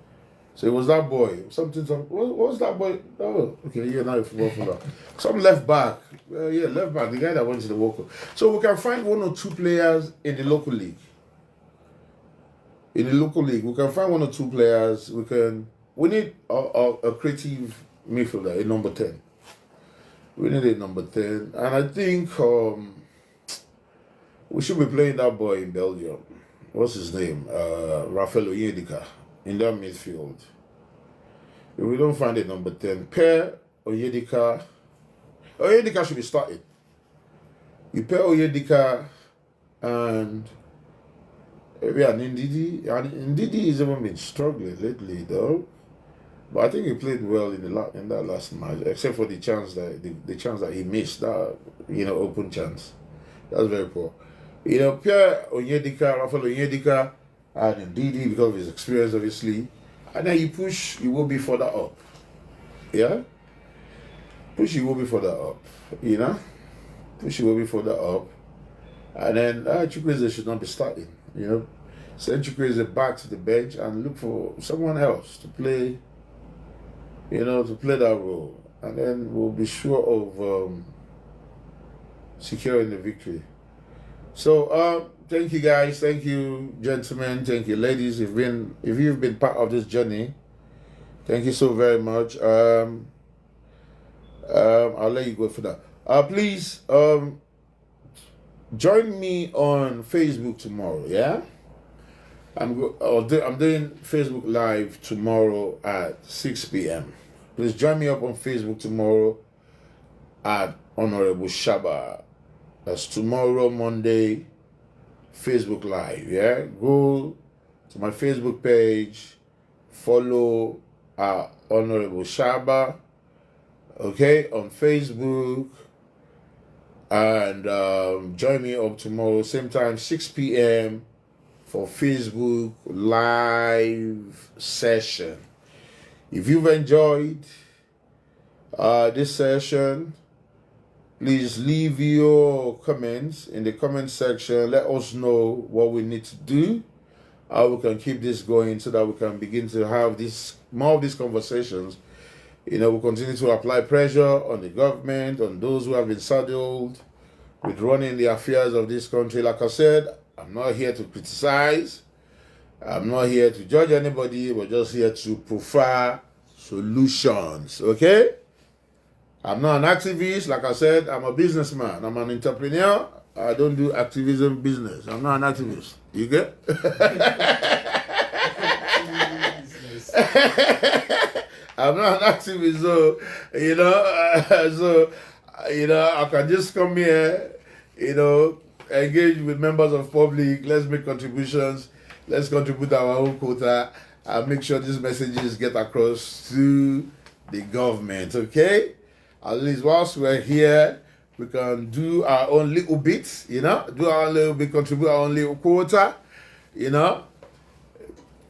So it was that boy. What was that boy? Oh, okay, yeah, now football for that. Some left back. Yeah, left back. The guy that went to the World Cup. So we can find 1 or 2 players in the local league. In the local league, we can find 1 or 2 players. We need a creative midfielder, a number 10. We need a number 10. And I think we should be playing that boy in Belgium. What's his name? Rafael Onyedika in that midfield. If we don't find a number 10, pair Onyedika should be starting. You pair Onyedika and maybe an Ndidi. And Ndidi has even been struggling lately, though. But I think he played well in that last match, except for the chance that he missed, that open chance. That's very poor. Pierre Onyedika, Rafael Onyedika, and Ndidi, because of his experience, obviously. And then you will be further up. Yeah? You will be further up. Push you will be further up. And then Chukwueze should not be starting. Send Chukwueze back to the bench and look for someone else to play, to play that role. And then we'll be sure of securing the victory. So thank you guys, thank you gentlemen, thank you ladies. If you've been part of this journey, thank you so very much. I'll let you go for that. Please join me on Facebook tomorrow. Yeah, I'm doing Facebook Live tomorrow at 6 p.m. Please join me up on Facebook tomorrow at Honorable Shaba. That's tomorrow, Monday, Facebook Live, yeah? Go to my Facebook page, follow Honorable Shaba, okay, on Facebook, and join me up tomorrow, same time, 6 p.m. for Facebook Live session. If you've enjoyed this session, please leave your comments in the comment section. Let us know what we need to do, how we can keep this going so that we can begin to have more of these conversations. We'll continue to apply pressure on the government, on those who have been saddled with running the affairs of this country. Like I said, I'm not here to criticize. I'm not here to judge anybody. We're just here to provide solutions, okay? I'm not an activist. Like I said, I'm a businessman. I'm an entrepreneur. I don't do activism business. I'm not an activist. You get? I'm not an activist, so, I can just come here, engage with members of public. Let's make contributions. Let's contribute our own quota and make sure these messages get across to the government, okay? At least whilst we're here, we can do our own little bits, do our little bit, contribute our own little quota,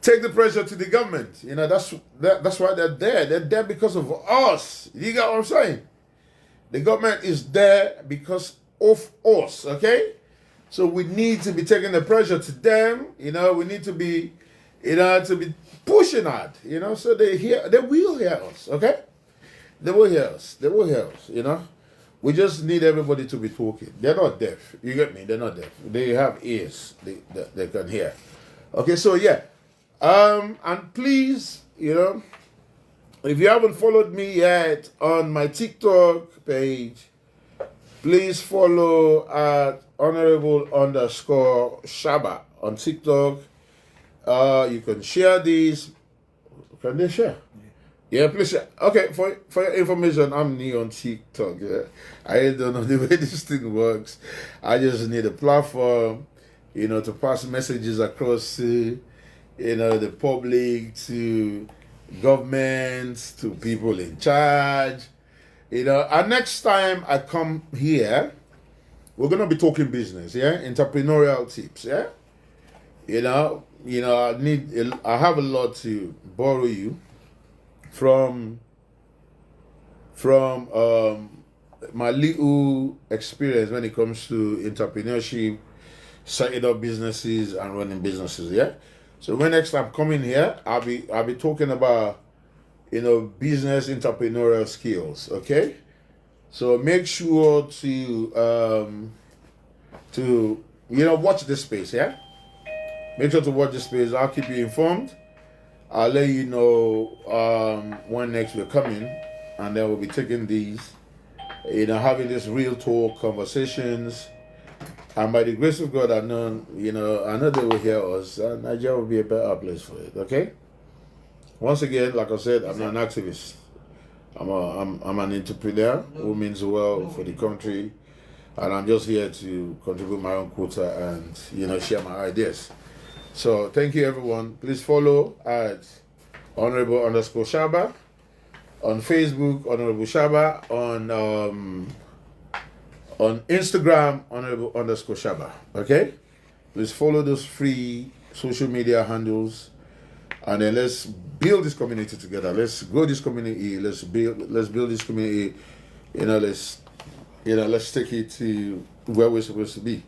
take the pressure to the government. That's why they're there. They're there because of us. You get what I'm saying? The government is there because of us, okay? So we need to be taking the pressure to them, we need to be, pushing hard, so they will hear us, okay? They will hear us. We just need everybody to be talking. They're not deaf. You get me? They're not deaf. They have ears. They can hear. Okay, so yeah. And please, if you haven't followed me yet on my TikTok page, please follow at Honorable_Shaba on TikTok. You can share these. Can they share? Yeah, please share. Okay, for your information, I'm new on TikTok. Yeah? I don't know the way this thing works. I just need a platform, to pass messages across to, the public, to governments, to people in charge. And next time I come here, we're gonna be talking business, yeah, entrepreneurial tips, yeah. I have a lot to borrow you from from my little experience when it comes to entrepreneurship, setting up businesses and running businesses. Yeah. So when next I'm coming here, I'll be talking about business entrepreneurial skills. Okay. So make sure to watch this space. Yeah. Make sure to watch this space. I'll keep you informed. I'll let you know when next we're coming, and then we'll be taking these, having these real talk conversations. And by the grace of God, I know they will hear us. Nigeria will be a better place for it. Okay. Once again, like I said, I'm not an activist. I'm an entrepreneur who means well for the country, and I'm just here to contribute my own quota and share my ideas. So thank you, everyone. Please follow at Honorable_Shaba on Facebook, Honorable Shaba on Instagram, Honorable_Shaba. Okay, please follow those free social media handles, and then let's build this community together. Let's grow this community. Let's build this community. Let's take it to where we're supposed to be.